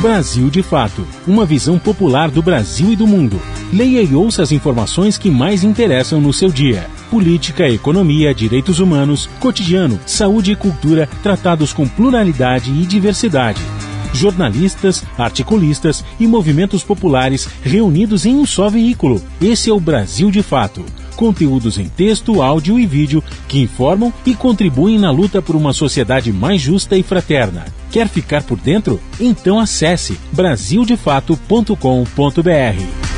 Brasil de Fato, uma visão popular do Brasil e do mundo. Leia e ouça as informações que mais interessam no seu dia. Política, economia, direitos humanos, cotidiano, saúde e cultura, tratados com pluralidade e diversidade. Jornalistas, articulistas e movimentos populares reunidos em um só veículo. Esse é o Brasil de Fato. Conteúdos em texto, áudio e vídeo que informam e contribuem na luta por uma sociedade mais justa e fraterna. Quer ficar por dentro? Então acesse brasildefato.com.br.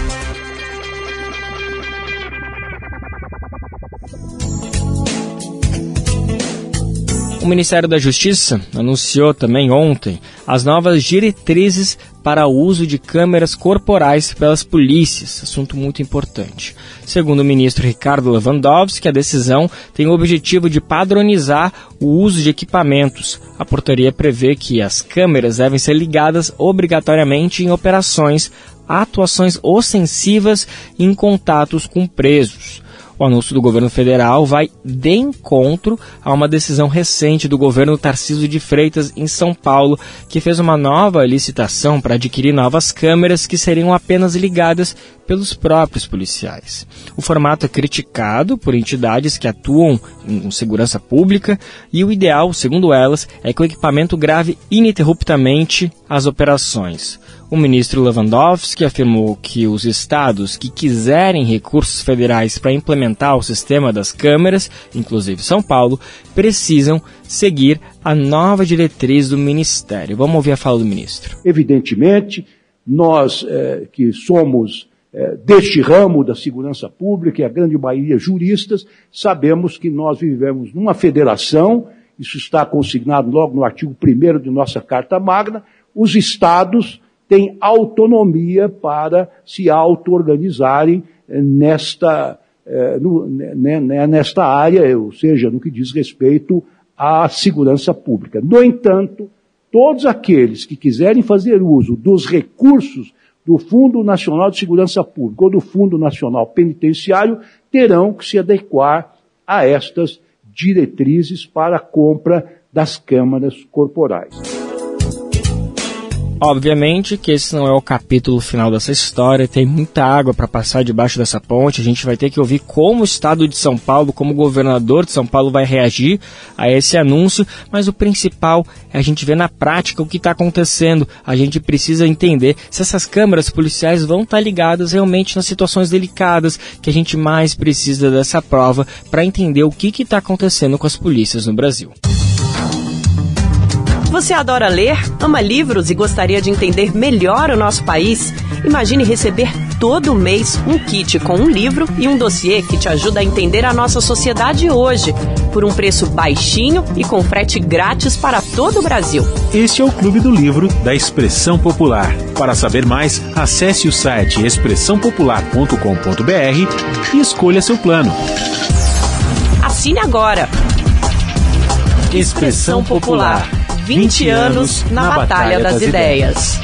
O Ministério da Justiça anunciou também ontem as novas diretrizes para o uso de câmeras corporais pelas polícias, assunto muito importante. Segundo o ministro Ricardo Lewandowski, a decisão tem o objetivo de padronizar o uso de equipamentos. A portaria prevê que as câmeras devem ser ligadas obrigatoriamente em operações, atuações ostensivas e em contatos com presos. O anúncio do governo federal vai de encontro a uma decisão recente do governo Tarcísio de Freitas em São Paulo, que fez uma nova licitação para adquirir novas câmeras que seriam apenas ligadas pelos próprios policiais. O formato é criticado por entidades que atuam em segurança pública e o ideal, segundo elas, é que o equipamento grave ininterruptamente as operações. O ministro Lewandowski afirmou que os estados que quiserem recursos federais para implementar o sistema das câmeras, inclusive São Paulo, precisam seguir a nova diretriz do Ministério. Vamos ouvir a fala do ministro. Evidentemente, nós que somos deste ramo da segurança pública, e a grande maioria juristas, sabemos que nós vivemos numa federação, isso está consignado logo no artigo 1º de nossa Carta Magna, os estados têm autonomia para se auto-organizarem nesta área, ou seja, no que diz respeito à segurança pública. No entanto, todos aqueles que quiserem fazer uso dos recursos do Fundo Nacional de Segurança Pública ou do Fundo Nacional Penitenciário terão que se adequar a estas diretrizes para a compra das câmaras corporais. Obviamente que esse não é o capítulo final dessa história, tem muita água para passar debaixo dessa ponte, a gente vai ter que ouvir como o estado de São Paulo, como o governador de São Paulo vai reagir a esse anúncio, mas o principal é a gente ver na prática o que está acontecendo. A gente precisa entender se essas câmeras policiais vão estar ligadas realmente nas situações delicadas, que a gente mais precisa dessa prova para entender o que está acontecendo com as polícias no Brasil. Você adora ler, ama livros e gostaria de entender melhor o nosso país? Imagine receber todo mês um kit com um livro e um dossiê que te ajuda a entender a nossa sociedade hoje, por um preço baixinho e com frete grátis para todo o Brasil. Este é o Clube do Livro da Expressão Popular. Para saber mais, acesse o site expressãopopular.com.br e escolha seu plano. Assine agora. Expressão Popular. 20 anos na Batalha das Ideias.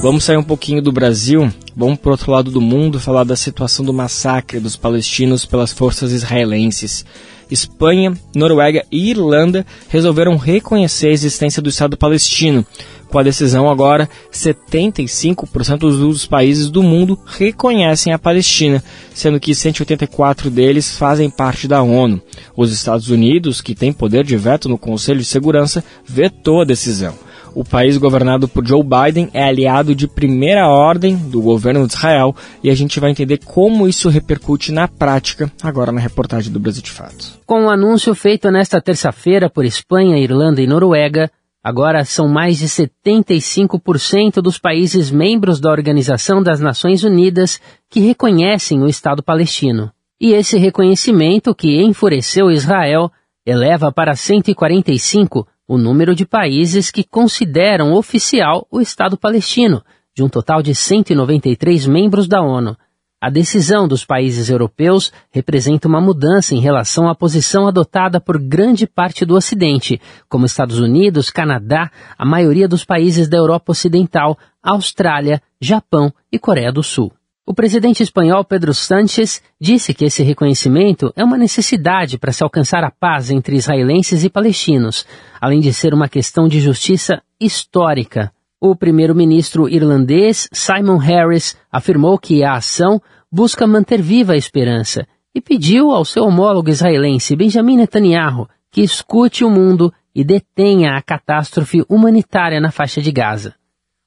Vamos sair um pouquinho do Brasil, vamos para o outro lado do mundo falar da situação do massacre dos palestinos pelas forças israelenses. Espanha, Noruega e Irlanda resolveram reconhecer a existência do Estado palestino. Com a decisão agora, 75% dos países do mundo reconhecem a Palestina, sendo que 184 deles fazem parte da ONU. Os Estados Unidos, que tem poder de veto no Conselho de Segurança, vetou a decisão. O país governado por Joe Biden é aliado de primeira ordem do governo de Israel e a gente vai entender como isso repercute na prática agora na reportagem do Brasil de Fato. Com o anúncio feito nesta terça-feira por Espanha, Irlanda e Noruega, agora são mais de 75% dos países membros da Organização das Nações Unidas que reconhecem o Estado palestino. E esse reconhecimento, que enfureceu Israel, eleva para 145 o número de países que consideram oficial o Estado palestino, de um total de 193 membros da ONU. A decisão dos países europeus representa uma mudança em relação à posição adotada por grande parte do Ocidente, como Estados Unidos, Canadá, a maioria dos países da Europa Ocidental, Austrália, Japão e Coreia do Sul. O presidente espanhol Pedro Sánchez disse que esse reconhecimento é uma necessidade para se alcançar a paz entre israelenses e palestinos, além de ser uma questão de justiça histórica. O primeiro-ministro irlandês Simon Harris afirmou que a ação busca manter viva a esperança e pediu ao seu homólogo israelense Benjamin Netanyahu que escute o mundo e detenha a catástrofe humanitária na faixa de Gaza.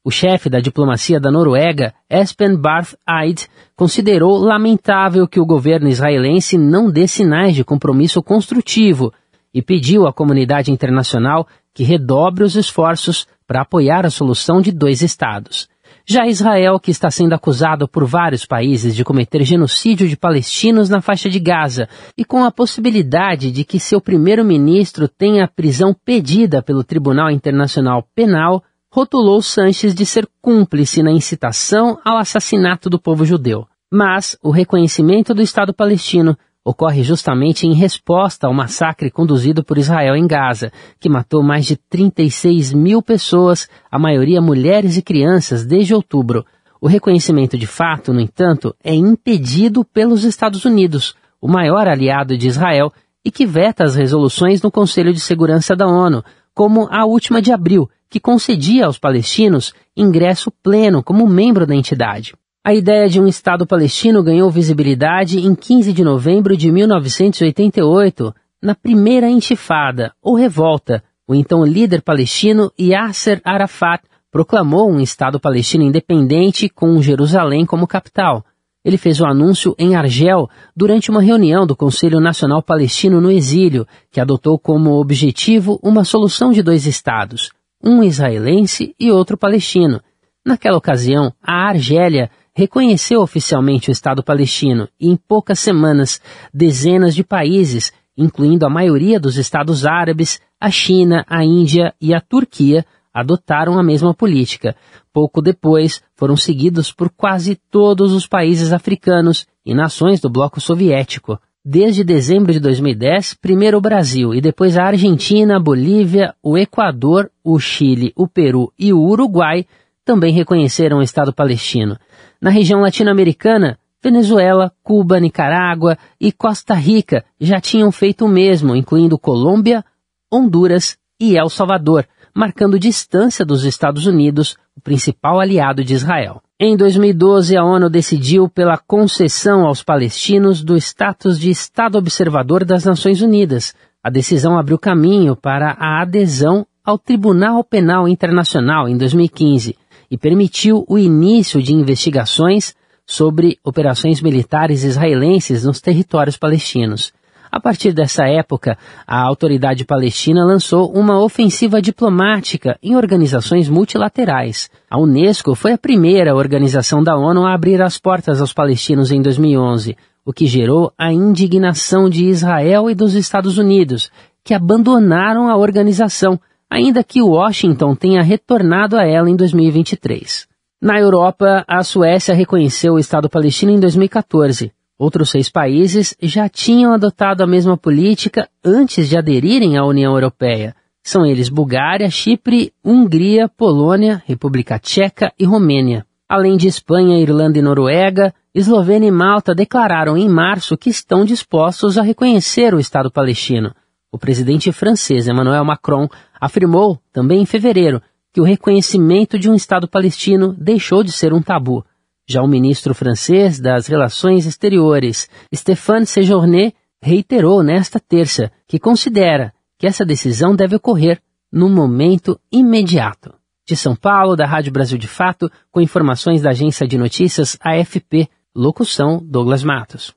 O chefe da diplomacia da Noruega, Espen Barth Eide, considerou lamentável que o governo israelense não dê sinais de compromisso construtivo e pediu à comunidade internacional que redobre os esforços para apoiar a solução de 2 estados. Já Israel, que está sendo acusado por vários países de cometer genocídio de palestinos na faixa de Gaza e com a possibilidade de que seu primeiro-ministro tenha a prisão pedida pelo Tribunal Internacional Penal, rotulou Sánchez de ser cúmplice na incitação ao assassinato do povo judeu. Mas o reconhecimento do Estado palestino ocorre justamente em resposta ao massacre conduzido por Israel em Gaza, que matou mais de 36 mil pessoas, a maioria mulheres e crianças, desde outubro. O reconhecimento de fato, no entanto, é impedido pelos Estados Unidos, o maior aliado de Israel, e que veta as resoluções no Conselho de Segurança da ONU, como a última de abril, que concedia aos palestinos ingresso pleno como membro da entidade. A ideia de um Estado palestino ganhou visibilidade em 15 de novembro de 1988, na primeira intifada, ou revolta. O então líder palestino Yasser Arafat proclamou um Estado palestino independente com Jerusalém como capital. Ele fez o anúncio em Argel durante uma reunião do Conselho Nacional Palestino no exílio, que adotou como objetivo uma solução de 2 estados, um israelense e outro palestino. Naquela ocasião, a Argélia reconheceu oficialmente o Estado palestino e, em poucas semanas, dezenas de países, incluindo a maioria dos Estados árabes, a China, a Índia e a Turquia, adotaram a mesma política. Pouco depois, foram seguidos por quase todos os países africanos e nações do bloco soviético. Desde dezembro de 2010, primeiro o Brasil e depois a Argentina, a Bolívia, o Equador, o Chile, o Peru e o Uruguai também reconheceram o Estado palestino. Na região latino-americana, Venezuela, Cuba, Nicarágua e Costa Rica já tinham feito o mesmo, incluindo Colômbia, Honduras e El Salvador, marcando distância dos Estados Unidos, o principal aliado de Israel. Em 2012, a ONU decidiu pela concessão aos palestinos do status de Estado Observador das Nações Unidas. A decisão abriu caminho para a adesão ao Tribunal Penal Internacional em 2015 e permitiu o início de investigações sobre operações militares israelenses nos territórios palestinos. A partir dessa época, a autoridade palestina lançou uma ofensiva diplomática em organizações multilaterais. A Unesco foi a primeira organização da ONU a abrir as portas aos palestinos em 2011, o que gerou a indignação de Israel e dos Estados Unidos, que abandonaram a organização, ainda que Washington tenha retornado a ela em 2023. Na Europa, a Suécia reconheceu o Estado palestino em 2014. Outros 6 países já tinham adotado a mesma política antes de aderirem à União Europeia. São eles Bulgária, Chipre, Hungria, Polônia, República Tcheca e Romênia. Além de Espanha, Irlanda e Noruega, Eslovênia e Malta declararam em março que estão dispostos a reconhecer o Estado palestino. O presidente francês Emmanuel Macron afirmou, também em fevereiro, que o reconhecimento de um Estado palestino deixou de ser um tabu. Já o ministro francês das Relações Exteriores, Stéphane Séjourné, reiterou nesta terça que considera que essa decisão deve ocorrer no momento imediato. De São Paulo, da Rádio Brasil de Fato, com informações da agência de notícias AFP, locução Douglas Matos.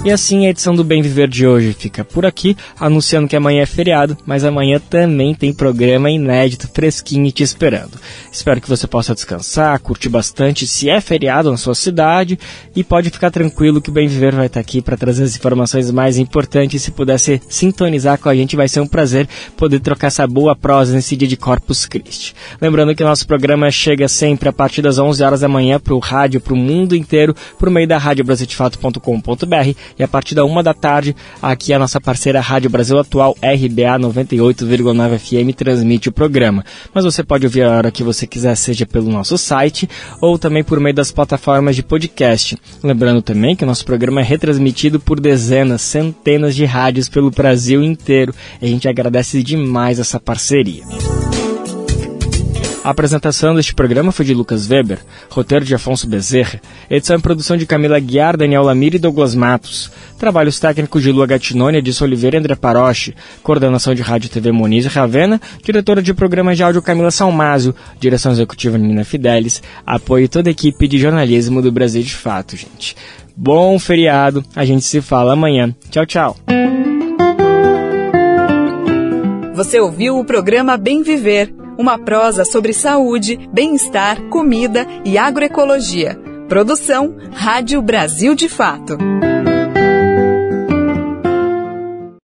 E assim a edição do Bem Viver de hoje fica por aqui, anunciando que amanhã é feriado, mas amanhã também tem programa inédito, fresquinho te esperando. Espero que você possa descansar, curtir bastante se é feriado na sua cidade e pode ficar tranquilo que o Bem Viver vai estar aqui para trazer as informações mais importantes. Se pudesse sintonizar com a gente, vai ser um prazer poder trocar essa boa prosa nesse dia de Corpus Christi. Lembrando que o nosso programa chega sempre a partir das 11 horas da manhã para o rádio, para o mundo inteiro, por meio da radiobrasildefato.com.br e a partir da 13h, aqui a nossa parceira Rádio Brasil Atual, RBA 98,9 FM, transmite o programa. Mas você pode ouvir a hora que você quiser, seja pelo nosso site ou também por meio das plataformas de podcast. Lembrando também que o nosso programa é retransmitido por dezenas, centenas de rádios pelo Brasil inteiro. E a gente agradece demais essa parceria. A apresentação deste programa foi de Lucas Weber, roteiro de Afonso Bezerra, edição e produção de Camila Guiar, Daniel Lamir e Douglas Matos, trabalhos técnicos de Lua Gatinoni, Edson Oliveira e André Paroche, coordenação de Rádio e TV Moniz Ravena, diretora de programas de áudio Camila Salmásio, direção executiva Nina Fidelis, apoio toda a equipe de jornalismo do Brasil de Fato, gente. Bom feriado, a gente se fala amanhã. Tchau, tchau. Você ouviu o programa Bem Viver, uma prosa sobre saúde, bem-estar, comida e agroecologia. Produção Rádio Brasil de Fato.